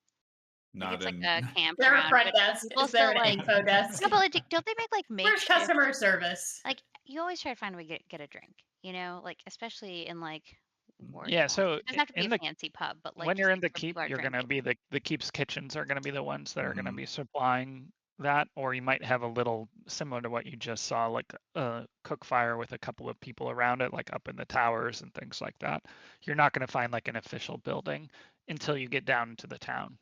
Like Not it's like in. a There campground. a front but desk? people Is there still an like. info desk? No, but like, don't they make like Where's makeshift? customer service? Like you always try to find a way to get a drink. You know, like especially in like war Yeah, towns. so It doesn't have to be in a the fancy pub, but like when just you're in like the where keep, people are you're gonna drinking. be the keep's kitchens are gonna be the ones that are gonna Mhm. be supplying that, or you might have a little similar to what you just saw, like a cook fire with a couple of people around it, like up in the towers and things like that. You're not gonna find like an official building until you get down into the town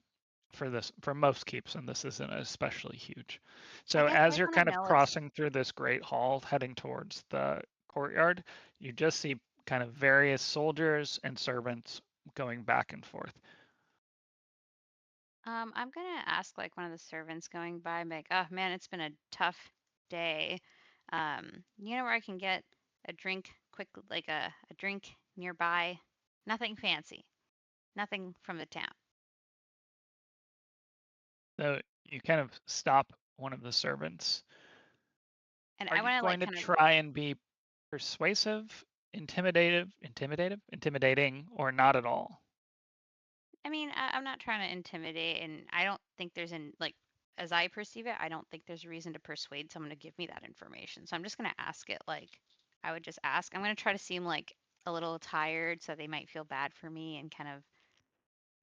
for most keeps, and this isn't especially huge. I So guess as I you're want to kind of know if crossing through this great hall heading towards the courtyard, you just see kind of various soldiers and servants going back and forth. I'm gonna ask like one of the servants going by, and be like, oh man, it's been a tough day. You know where I can get a drink quick, like a drink nearby? Nothing fancy, nothing from the town. So you kind of stop one of the servants. And Are I you want to like going to kind of. try and be persuasive, intimidating, or not at all? I mean, I'm not trying to intimidate, and I don't think there's like, as I perceive it, I don't think there's a reason to persuade someone to give me that information. So I'm just gonna ask it like I would just ask. I'm gonna try to seem like a little tired, so they might feel bad for me and kind of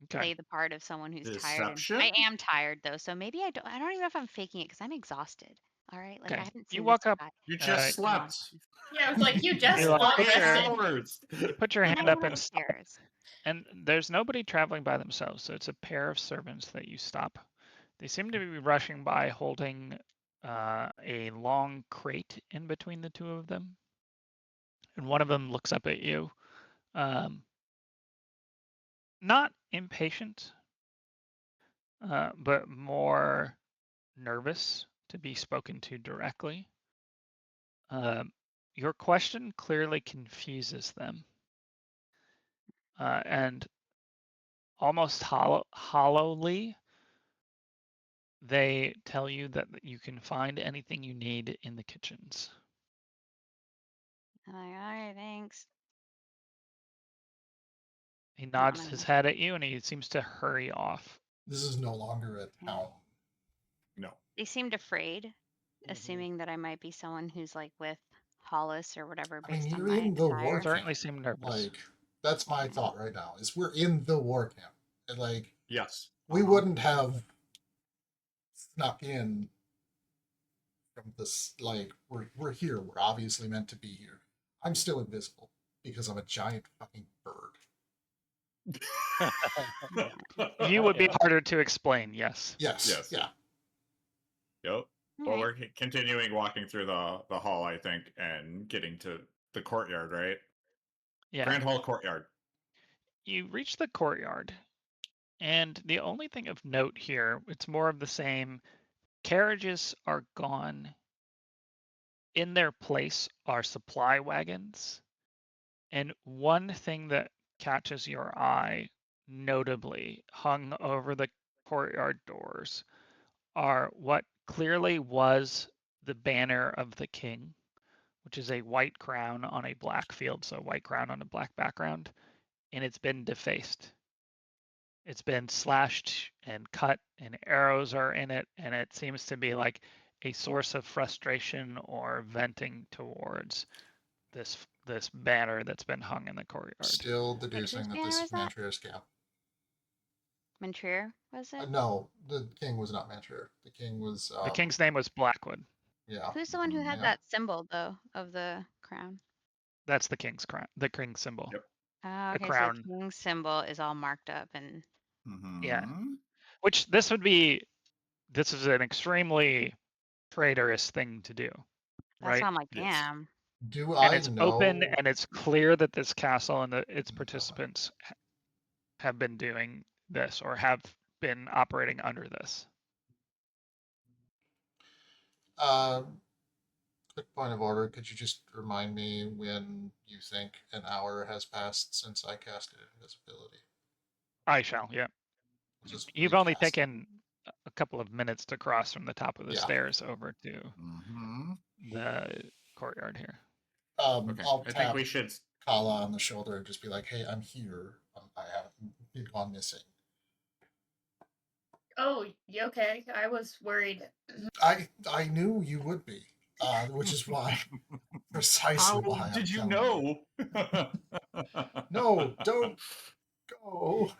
Okay. play the part of someone who's tired. And Deception? I am tired though, so maybe I don't even know if I'm faking it because I'm exhausted. All right, like I Okay. haven't You seen this walk up. guy You in just Uh, so long. slept. Yeah, I was like, you you just like long put your rested. hours. you put your And hand I up went and stop. upstairs. And there's nobody traveling by themselves, so it's a pair of servants that you stop. They seem to be rushing by holding a long crate in between the two of them. And one of them looks up at you, not impatient, but more nervous to be spoken to directly. Your question clearly confuses them. And almost hollowly, they tell you that you can find anything you need in the kitchens. I'm like, all right, thanks. He I don't nods know. his head at you and he seems to hurry off. This is no longer a Yeah. town. No. They seemed afraid, assuming that I might be someone who's like with Hollis or whatever I mean, based on you're my in the war attire. camp. Certainly seem nervous. Like, that's my thought right now. Is we're in the war camp, and like, Yes. we wouldn't have snuck in from this. Like we're here. We're obviously meant to be here. I'm still invisible because I'm a giant fucking bird. You would be harder to explain, yes. Yes. Yes. Yeah. Yep. All Well, right. we're continuing walking through the hall, I think, and getting to the courtyard, right? Yeah. Grand Hall courtyard. You reach the courtyard, and the only thing of note here, it's more of the same. Carriages are gone. In their place are supply wagons. And one thing that catches your eye, notably hung over the courtyard doors, are what clearly was the banner of the king, which is a white crown on a black field, so white crown on a black background, and it's been defaced. It's been slashed and cut, and arrows are in it, and it seems to be like a source of frustration or venting towards this banner that's been hung in the courtyard. Still Wait, deducing whose that banner this was is that? Mantrier's camp. Mantrier, was it? No, the king was not Mantrier. The king was. The king's name was Blackwood. Yeah. Who's the one who had Yeah. that symbol though of the crown? That's the king's crown, the king symbol. Yep. Oh, The okay, crown. so the king's symbol is all marked up and Yeah. Which this is an extremely traitorous thing to do, that's right? why I'm like, Yes. damn. Do And I it's know? open, and it's clear that this castle and its participants have been doing this or have been operating under this. Quick point of order. Could you just remind me when you think an hour has passed since I casted invisibility? I shall, yeah. Just You've only recast. taken a couple of minutes to cross from the top of the Yeah. stairs over to the courtyard here. Okay. I'll I think tap we should. Calla on the shoulder and just be like, "Hey, I'm here. I haven't gone missing." Oh, you okay? I was worried. I knew you would be, which is why, precisely How why. did you I'm know? No, don't go.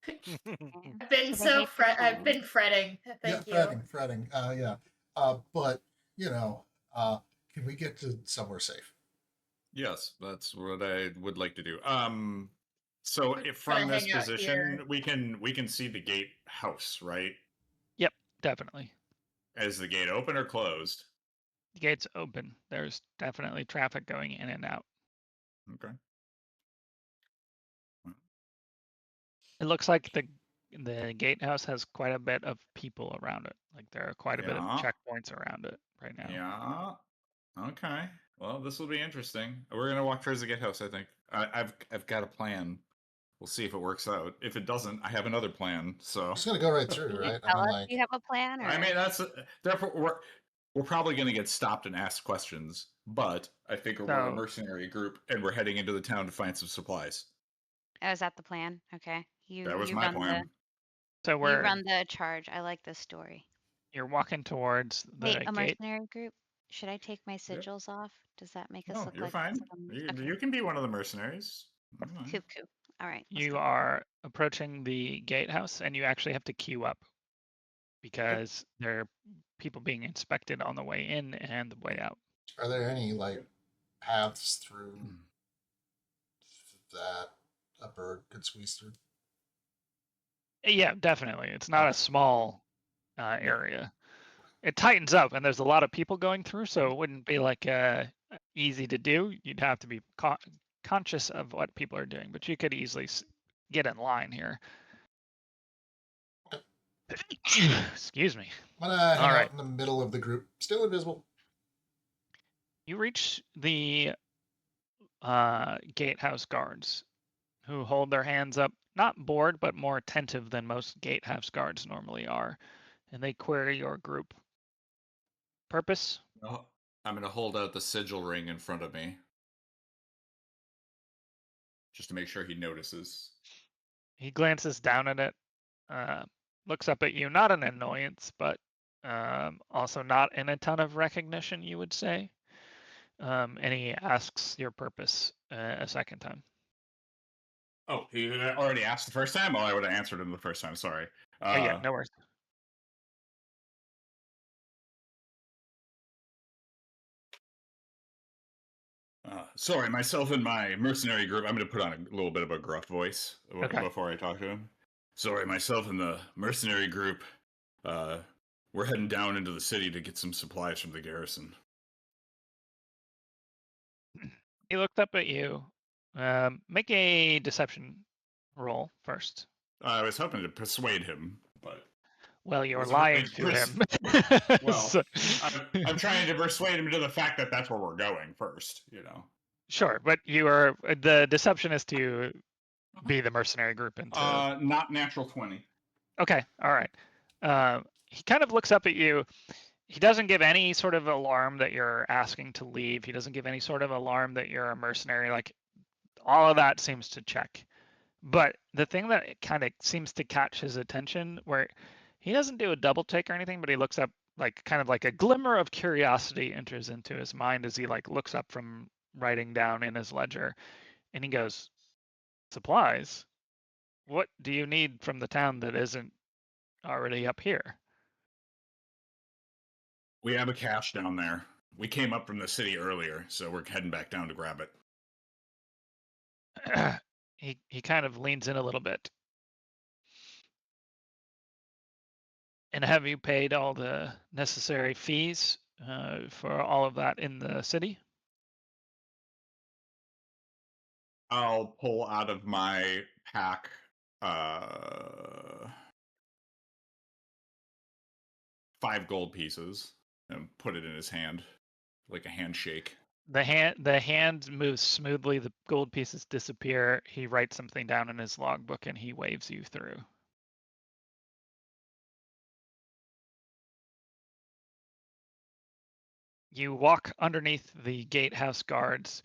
I've been So they so hate the I've crown. been fretting. Thank you. Fretting. Yeah. But can we get to somewhere safe? Yes, that's what I would like to do. So We're if gonna from this hang out position, here. we can see the gate house, right? Yep, definitely. Is the gate open or closed? The gate's open. There's definitely traffic going in and out. Okay. It looks like the gatehouse has quite a bit of people around it. Like there are quite a bit of Yeah. checkpoints around it right now. Yeah. Okay. Well, this will be interesting. We're gonna walk towards the gatehouse. I think I've got a plan. We'll see if it works out. If it doesn't, I have another plan. So I'm just gonna go right Can through, you right? tell us you have a plan? Or? I mean, that's therefore we're probably going to get stopped and asked questions. But I think we're a mercenary group, and we're heading into the town to find some supplies. Oh, is that the plan? Okay. That was my plan. So You run the charge. I like this story. You're walking towards the Wait, a gate. mercenary group? Should I take my sigils off? Does that make us No, look you're like fine. some... You can be one of the mercenaries. Coop. All right. You are approaching the gatehouse, and you actually have to queue up because there are people being inspected on the way in and the way out. Are there any paths through that a bird could squeeze through? Yeah, definitely. It's not a small area. It tightens up, and there's a lot of people going through, so it wouldn't be easy to do. You'd have to be conscious of what people are doing, but you could easily get in line here. Excuse me. I'm gonna hang out in the middle of the group, still invisible. You reach the gatehouse guards, who hold their hands up, not bored, but more attentive than most gatehouse guards normally are, and they query your group. Purpose? I'm going to hold out the sigil ring in front of me, just to make sure he notices. He glances down at it, looks up at you, not an annoyance, but also not in a ton of recognition, you would say. And he asks your purpose a second time. Oh, he already asked the first time? Oh, I would have answered him the first time. Sorry. Oh, yeah, no worries. Sorry, myself and my mercenary group. I'm going to put on a little bit of a gruff voice Okay. before I talk to him. Sorry, myself and the mercenary group. We're heading down into the city to get some supplies from the garrison. He looked up at you. Make a deception roll first. I was hoping to persuade him, but Well, you're wasn't lying really to him. Well, So- I'm trying to persuade him to the fact that that's where we're going first. Sure, but the deception is to be the mercenary group into. Not natural 20. Okay, all right. He kind of looks up at you. He doesn't give any sort of alarm that you're asking to leave. He doesn't give any sort of alarm that you're a mercenary. Like, all of that seems to check. But the thing that kind of seems to catch his attention, where he doesn't do a double take or anything, but he looks up, like, kind of like a glimmer of curiosity enters into his mind as he like looks up from writing down in his ledger, and he goes, "Supplies? What do you need from the town that isn't already up here?" We have a cache down there. We came up from the city earlier, so we're heading back down to grab it. He kind of leans in a little bit. And have you paid all the necessary fees for all of that in the city? I'll pull out of my pack 5 gold pieces and put it in his hand, like a handshake. The hand moves smoothly. The gold pieces disappear. He writes something down in his logbook and he waves you through. You walk underneath the gatehouse guards.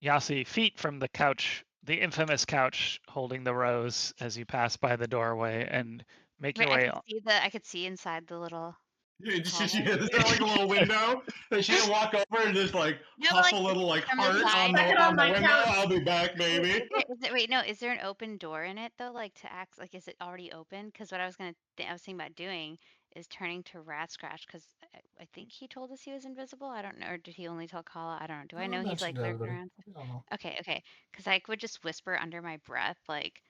Yasi, feet from the couch, the infamous couch holding the rose as you pass by the doorway and make your way. I could see inside the little. Is there like a little window that she can walk over and just like huff a little like from the heart side. on the window? I'll be back, baby. Is there an open door in it though? Like to act like, is it already open? Because what I was thinking about doing is turning to Ratscratch because I think he told us he was invisible. I don't know, or did he only tell Calla? I don't know. Do I know he's like lurking around? I don't know. Okay. Because I would just whisper under my breath, like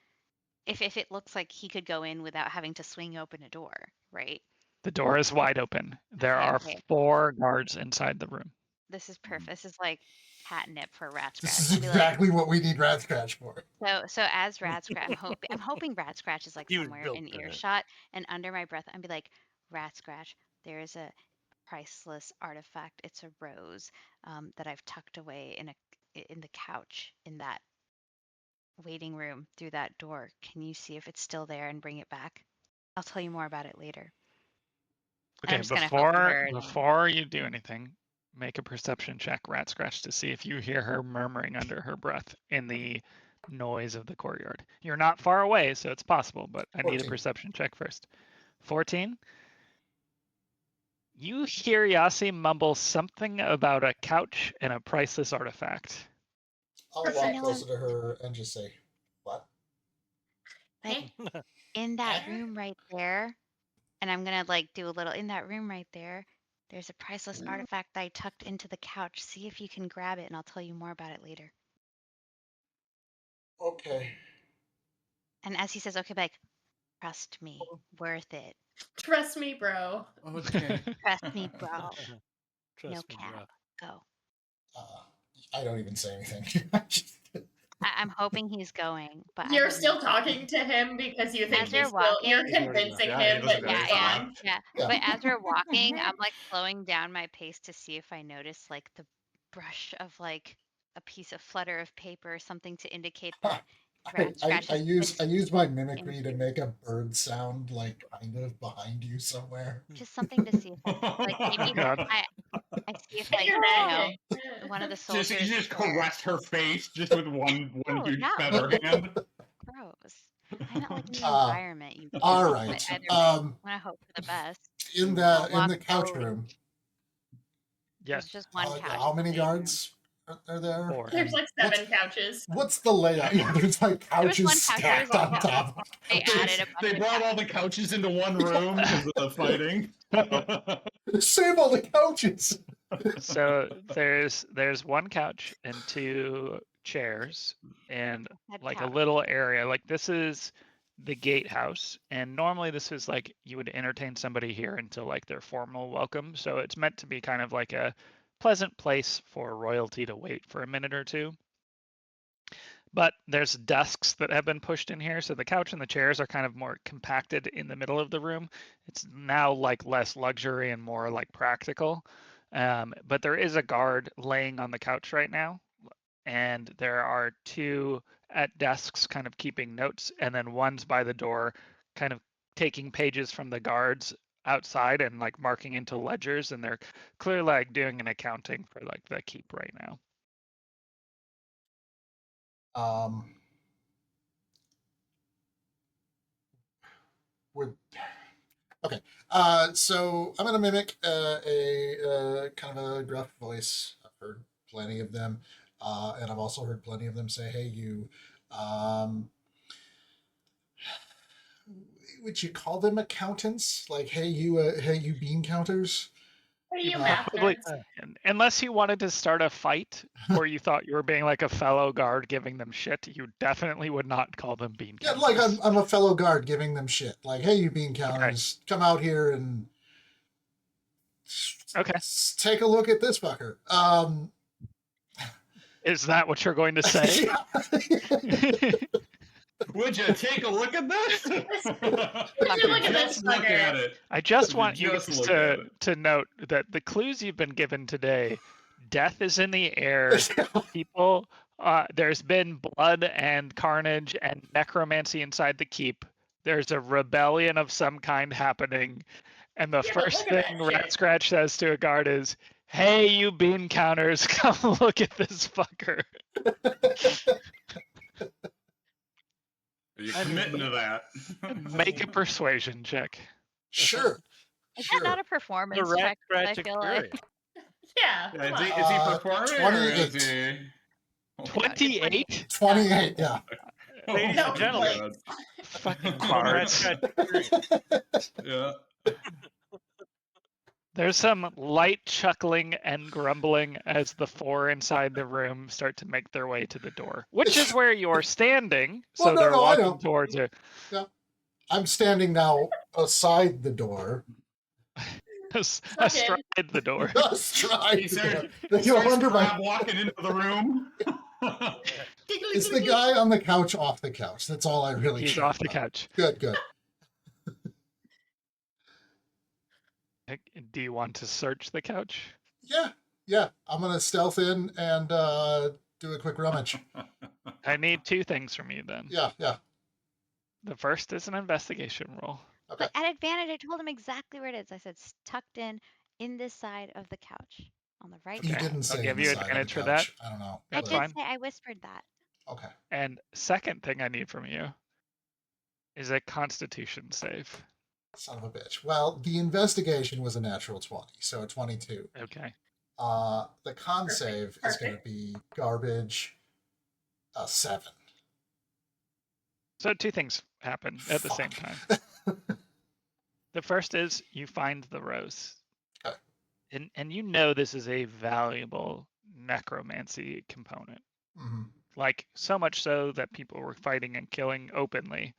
if it looks like he could go in without having to swing open a door, right? The door is wide open. There are 4 guards inside the room. This is perfect. This is like catnip for Ratscratch. This is exactly what we need Ratscratch for. So as Ratscratch, I'm hoping Ratscratch is like He was somewhere built in for it. earshot, and under my breath, I'd be like, Ratscratch, there is a priceless artifact. It's a rose that I've tucked away in the couch in that waiting room through that door. Can you see if it's still there and bring it back? I'll tell you more about it later. Okay, before you do anything, make a perception check, Ratscratch, to see if you hear her murmuring under her breath in the noise of the courtyard. You're not far away, so it's possible, but I need a perception check first. 14? You hear Yasi mumble something about a couch and a priceless artifact. I'll walk closer to her and just say, "What?" Like in that room right there. And I'm gonna like do a little in that room right there. There's a priceless artifact that I tucked into the couch. See if you can grab it, and I'll tell you more about it later. Okay. And as he says, okay, like, trust me, worth it. Trust me, bro. Okay. Trust me, bro. Trust No me, cap. Go. I don't even say anything. I'm hoping he's going, but You're still talking to him because you think you're you're convincing him that you're gone. Yeah. But as we're walking, I'm like slowing down my pace to see if I notice like the brush of like a piece of flutter of paper or something to indicate that I use my mimicry to make a bird sound like kind of behind you somewhere. Just something to see if like maybe I see if like one of the soldiers. You just caress her face just with one huge feather hand. Gross. I don't like the environment. All right. I hope for the best. In the couch room. Yes. Just one couch. How many guards are there? 4. There's like 7 couches. What's the layout? Yeah, there's like couches stacked on top. They brought all the couches into one room because of the fighting. Save all the couches. So there's one couch and 2 chairs and Head like a couch. little area. Like this is the gatehouse, and normally this is like you would entertain somebody here until like their formal welcome. So it's meant to be kind of like a pleasant place for royalty to wait for a minute or two. But there's desks that have been pushed in here, so the couch and the chairs are kind of more compacted in the middle of the room. It's now like less luxury and more like practical. But there is a guard laying on the couch right now, and there are 2 at desks kind of keeping notes, and then one's by the door kind of taking pages from the guards outside and like marking into ledgers, and they're clearly like doing an accounting for like the keep right now. Would okay. So I'm gonna mimic a kind of a gruff voice. I've heard plenty of them, and I've also heard plenty of them say, "Hey, you." Would you call them accountants? Like, hey, you bean counters. What are you, Probably, math unless you wanted to start a fight or you thought you were being like a fellow guard giving them shit, you definitely would not call them bean Yeah, counters. like I'm a fellow guard giving them shit. Like, hey, you bean counters, come out here and Okay. take a look at this fucker. Is that what you're going to say? Would you take a look at this? Would you look at this Just look fucker? at it. I just want you Just guys look at it. to note that the clues you've been given today, death is in the air. People, there's been blood and carnage and necromancy inside the keep. There's a rebellion of some kind happening. And the Yeah, but first look at thing that shit. Ratscratch says to a guard is, "Hey, you bean counters, come look at this fucker." Are you committing to that? Make a persuasion check. Sure. Is Sure. that not a The performance rat check? I scratch feel like. experience. Yeah. Yeah, come is on. he performing or is 28. he? 28? 28, yeah. Ladies No, and gentlemen, God. Fucking the rat cards. scratch experience. Yeah. There's some light chuckling and grumbling as the 4 inside the room start to make their way to the door, which is where you're standing. So Well, no, they're no, I know. walking towards you. I'm standing now aside the door. Astride the door. Astride He the starts, door. They he go starts under my. crab walking into the room. It's the guy on the couch off the couch. That's all I really He's care off the about. couch. Good. Do you want to search the couch? Yeah. I'm gonna stealth in and do a quick rummage. I need 2 things from you then. Yeah. The first is an investigation roll. Okay. But at advantage, I told him exactly where it is. I said it's tucked in this side of the couch on the right You Okay. didn't say I'll give the you side advantage of the for that. couch. I don't know. I That's did fine. say I whispered that. Okay. And second thing I need from you is a constitution save. Son of a bitch. Well, the investigation was a natural 20, so a 22. Okay. The con save is going to be garbage. 7. So 2 things happen at the same time. The first is you find the rose. Okay. And you know this is a valuable necromancy component. Mm-hmm. Like so much so that people were fighting and killing openly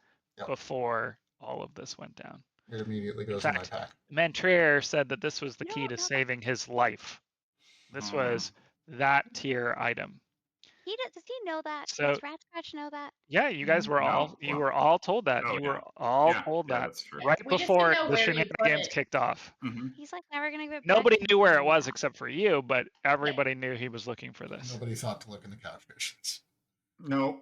before all of this went down. It immediately goes in in my fact, pack. Mantrier said that this was the key to saving his life. This was that tier item. Does he know that? So- Does Ratscratch know that? Yeah, you guys were No. you were all told that. Oh, You were yeah. all Yeah, told yeah, that that's true. right We just before didn't know the where you put shenanigans it. kicked off. Mm-hmm. He's like never gonna get. Nobody back knew where it to was that. except for you, but everybody knew he was looking for this. Nobody thought to look in the couch cushions. No.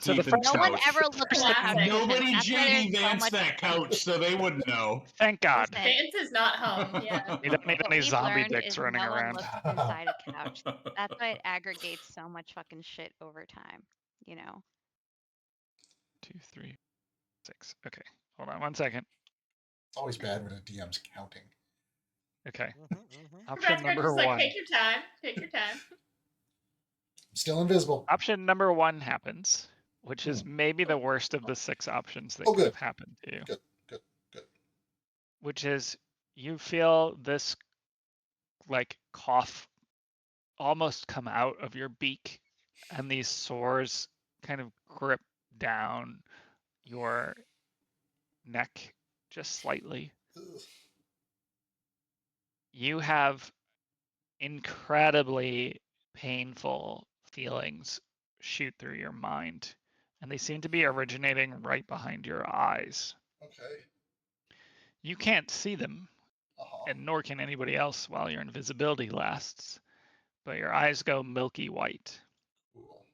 So the Deep in first No one couch. ever looked Classic. at the couch. Nobody That's why JD there's so Vance much- that couch, so they wouldn't know. Thank God. Listen, Vance is not home. Yeah. You don't need what any we've zombie learned dicks is running no one around. looks inside a couch. That's why it aggregates so much fucking shit over time. You know. 2, 3, 6. Okay, hold on 1 second. It's always bad when a DM's counting. Okay, Mm-hmm. option Ratscratch number is like, 1. take your time. Take your time. I'm still invisible. Option number 1 happens, which is maybe the worst of the 6 options that Oh, could good. have happened to you. Good. Which is you feel this like cough almost come out of your beak, and these sores kind of grip down your neck just slightly. Ugh. You have incredibly painful feelings shoot through your mind, and they seem to be originating right behind your eyes. Okay. You can't see them, Uh-huh. and nor can anybody else while your invisibility lasts, but your eyes go milky white. Cool.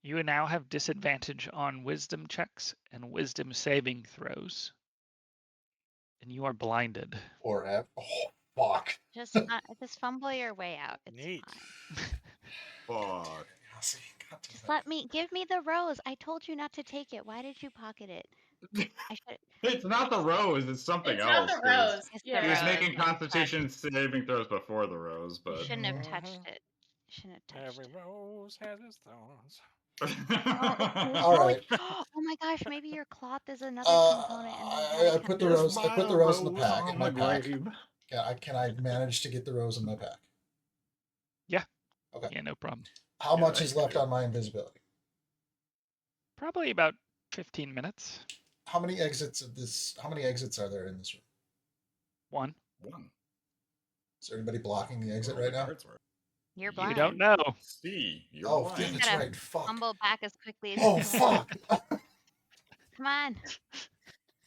You now have disadvantage on wisdom checks and wisdom saving throws, and you are blinded. Or have. Oh, fuck. Just fumble your way out. It's Neat. fine. Fuck. Yasi, God damn Just it. give me the rose. I told you not to take it. Why did you pocket it? I should. It's not the rose, it's something It's else. not the rose. It's Yeah. He was the making rose. Constitution saving throws before the rose, You but. shouldn't have Mhm. touched it. You shouldn't have touched Every it. rose has its thorns. All right. Oh my gosh, maybe your cloth is another component and then that I put the rose. I put the rose in the pack. In my pack. grave. Yeah, can I manage to get the rose in my pack? Yeah. Okay. Yeah, no problem. How Yeah, much that is you can left do. on my invisibility? Probably about 15 minutes. How many exits of this? How many exits are there in this room? One. One. Is there anybody blocking the exit All right the now? guards were. You're You blind. don't know. See, you're Oh, blind. yeah, You that's gotta right. Fuck. fumble back as quickly as Oh, you can. fuck. Come on.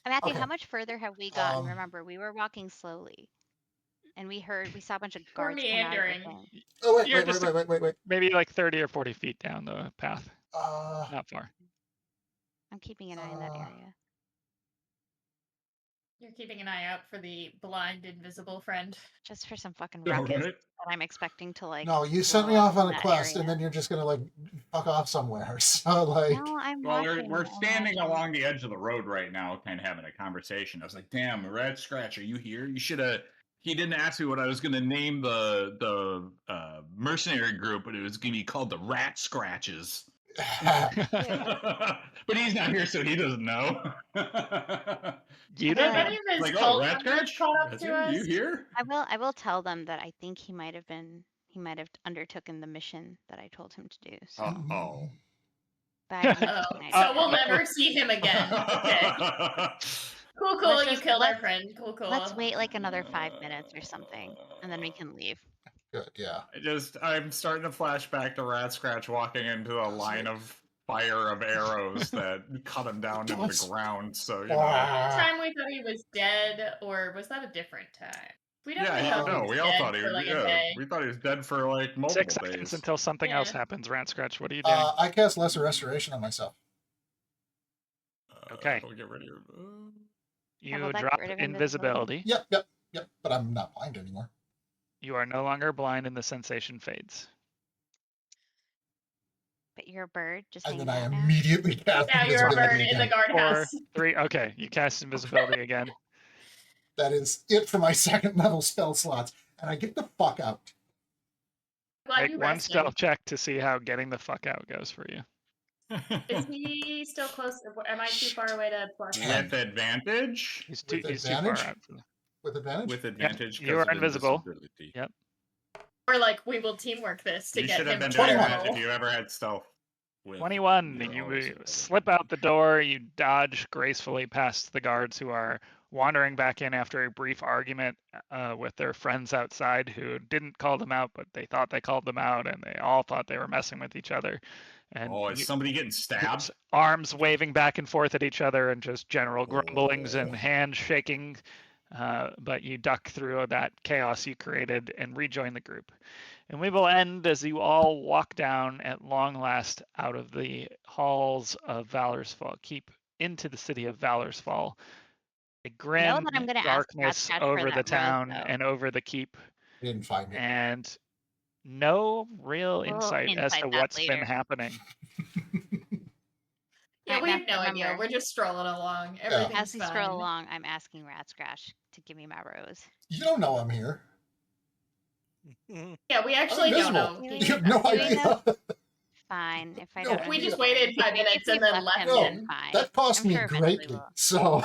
Matthew, Okay. how much further have we gotten? Remember, we were walking slowly, and we saw a bunch of We're guards come out of the meandering. thing. Oh, wait, You're wait, just wait, wait, wait. maybe like 30 or 40 feet down the path. Not far. I'm keeping an eye in that area. You're keeping an eye out for the blind, invisible friend. Just for some fucking All ruckus right. that I'm expecting to like. No, you sent blow me up off on in a that quest, area. and then you're just gonna like fuck off somewhere. So like, No, I'm Well, watching. we're I'm standing watching. along the edge of the road right now, kind of having a conversation. I was like, "Damn, Ratscratch, are you here? You should have." He didn't ask me what I was going to name the mercenary group, but it was going to be called the Rat Scratches. But he's not here, so he doesn't know. You Have don't any know. of his Like, cult oh, members Ratscratch, caught up That's to you? us? You here? I will tell them that I think he might have undertaken the mission that I told him to do. So, Oh. but I can't Oh, deny so it. we'll never see him again. Okay. Cool, cool. Let's You just- killed our let's- friend. Cool, cool. Let's wait like another 5 minutes or something, and then we can leave. good, yeah. I'm starting to flash back to Ratscratch walking into a line of fire of arrows that cut him down into the ground. So, you know. Time we thought he was dead, or was that a different time? We definitely Yeah, thought he no, was we all dead thought he for was. like a Yeah, day. we thought he was dead for like multiple 6 seconds days. until something else Yeah. happens. Ratscratch, what are you doing? I cast Lesser Restoration on myself. Okay. We'll get rid of your. You Double back, drop get rid of invisibility. Yep. But I'm not blind anymore. You are no longer blind, and the sensation fades. But you're a bird, just And hanging then I out now. immediately cast Now you're a invisibility bird in the again. guardhouse. 4, 3. Okay, you cast invisibility again. That is it for my second level spell slots, and I get the fuck out. Glad Make you one rested. stealth check to see how getting the fuck out goes for you. Is he still close? Am I too far away to plus? With advantage? He's With too far advantage? out. With advantage? With advantage. you 'cause are of invisible. invisibility. Yep. Or like we will teamwork this to You get should him have been to doing 21. that roll. if you ever had stealth. With 21. your You always slip out the door. You dodge gracefully past the guards who are wandering back in after a brief argument with their friends outside who didn't call them out, but they thought they called them out, and they all thought they were messing with each other. And Oh, is somebody getting stabbed? there's arms waving back and forth at each other and just general grumblings and hands shaking. But you duck through that chaos you created and rejoin the group. And we will end as you all walk down at long last out of the halls of Valorsfall, keep into the city of Valorsfall. A grim that I'm gonna ask darkness Ratscratch for over that the rose, town though. and over the keep, I didn't find it. and no real We'll insight as insight to that what's been later. happening. Yeah, Alright, we have Matthew, no idea. remember, We're just strolling along. Everything's as we fine. stroll along, I'm asking Ratscratch to give me my rose. You don't know I'm here. Yeah, we actually don't know. invisible. Do You have no Do we idea. Fine, if I No, don't know. We who just you are. waited 5 If minutes and we've then left left him, No, then him. fine. That cost I'm me sure eventually greatly. So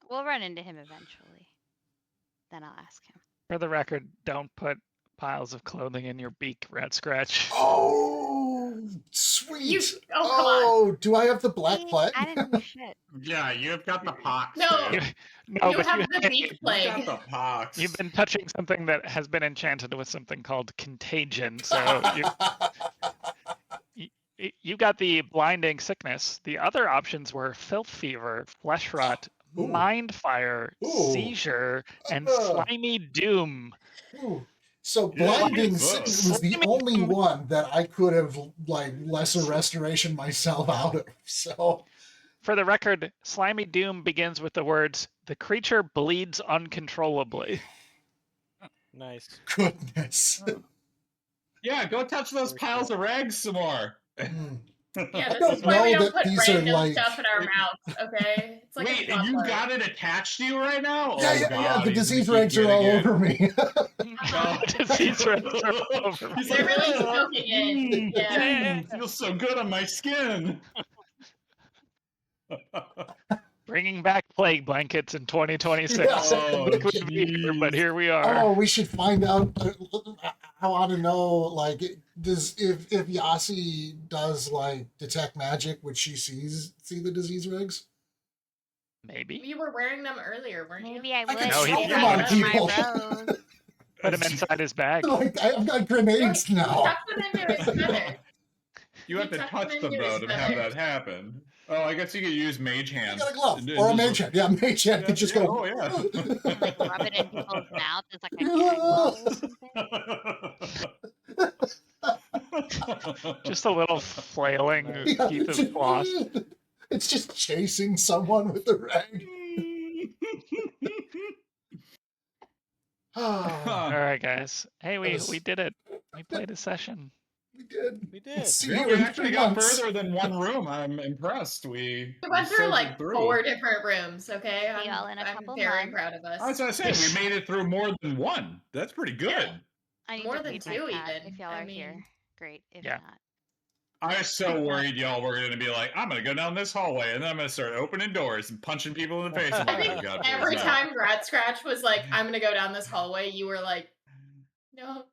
We'll run into him eventually. Then I'll ask him. For the record, don't put piles of clothing in your beak, Ratscratch. Oh, sweet. Oh, come on. Do I have the black See, plague? I didn't do shit. Yeah, you've got the pox. No. dude. No, You but have you, the beak You've plague. got the pox. you've been touching something that has been enchanted with something called contagion. So you got the blinding sickness. The other options were filth fever, flesh rot, Ooh. mind fire, Ooh. seizure, and slimy doom. Ooh. So Yeah, blinding use sickness those. was the only one that I could have like lesser restoration myself out of. So For the record, slimy doom begins with the words, "The creature bleeds uncontrollably." Nice. goodness. Yeah, go touch those Very piles cool. of rags some more. Yeah, I this don't is why we know don't that put these are random like. stuff in our mouths, okay? It's like Wait, a and you poplar. got it attached to you right now? Yeah, Oh, yeah, God, yeah. The he's disease gonna rags keep are all getting it. over me. Disease rags are all over me. He's They're like, really "Oh, soaking in. Yeah. feels so good on my skin. Bringing back plague blankets in 2026. Yeah. Oh, Like we'd be here, but jeez. here we are. Oh, we should find out. I want to know, like, does if Yasi does like detect magic, would she see the disease rags? Maybe. You were wearing them earlier, weren't you? Maybe I would. can No, he if throw I them had on my people. rose. Put him inside his bag. Like, I've got grenades He now. tucked them into his feather. You have He to tucked touch them them, into though, his to have feathers. that happen. Oh, I guess you could use mage You hands. got a glove and or a just mage hand. Yeah, mage hand could just yeah, go. Oh, yeah. Like rub it in people's mouth as like a cat ball or something. Just a little flailing Yeah, heap of floss. it's just chasing someone with the rag. All right, guys. Hey, we was- did it. We played a session. We did. We We'll did. see Yeah, you we in actually 3 got months. further than one room. I'm impressed. We We went through soldiered like through. 4 different rooms, okay? See y'all in a I'm couple very months. proud of us. That's what I said. We made it through more than one. That's pretty good. Yeah. I need More to than feed my 2 cat even. if y'all I are mean, here. Great. If Yeah. not. I was so worried y'all were going to be like, I'm going to go down this hallway and then I'm going to start opening doors and punching people in the face. I'm I like, think oh, God, every please, no. time Ratscratch was like, I'm gonna go down this hallway, you were like, no,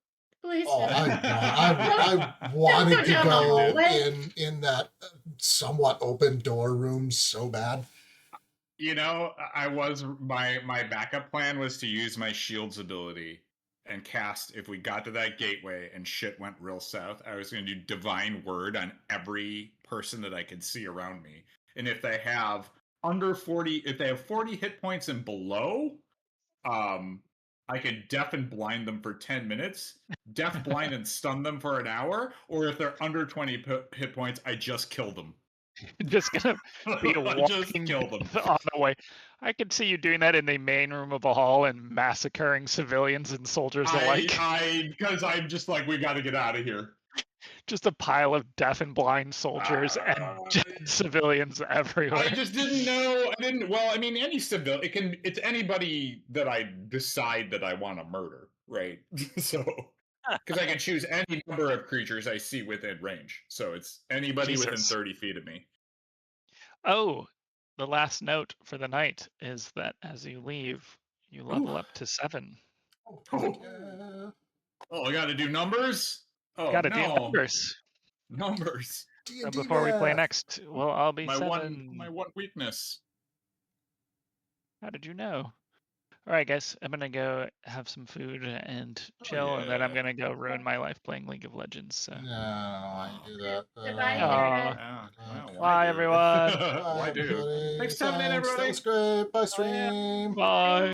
please Oh, no. I wanted go to down the go hallway. in that somewhat open door room so bad. You know, my backup plan was to use my shield's ability and cast, if we got to that gateway and shit went real south, I was going to do divine word on every person that I could see around me. And if they have under 40, if they have 40 hit points and below, I could deaf and blind them for 10 minutes, deaf, blind, and stun them for an hour, or if they're under 20 hit points, I just kill them. Just gonna be Just walking kill them. on the way. I could see you doing that in the main room of a hall and massacring civilians and soldiers alike. Because I'm just like, we got to get out of here. Just a pile of deaf and blind soldiers and dead civilians everywhere. I just didn't know. Well, I mean, any civilian. It's anybody that I decide that I want to murder, right? So, because I can choose any number of creatures I see within range. So it's anybody within Jesus. 30 feet of me. Oh, the last note for the night is that as you leave, you level up to 7. Oh, perfect. Yeah. Oh, I got to do numbers. Oh, Gotta no. do numbers. Numbers. So D&D before we play math. next, we'll all be My 7. one weakness. How did you know? All right, guys, I'm gonna go have some food and chill, and then I'm yeah. gonna go ruin my life playing League of Legends. So. No, I do that. Goodbye, Aw. Garrett. Well, Bye, do? everyone. Bye, Why do? everybody. Thanks for coming in, Thanks. That everybody. was great. Bye, stream. Bye.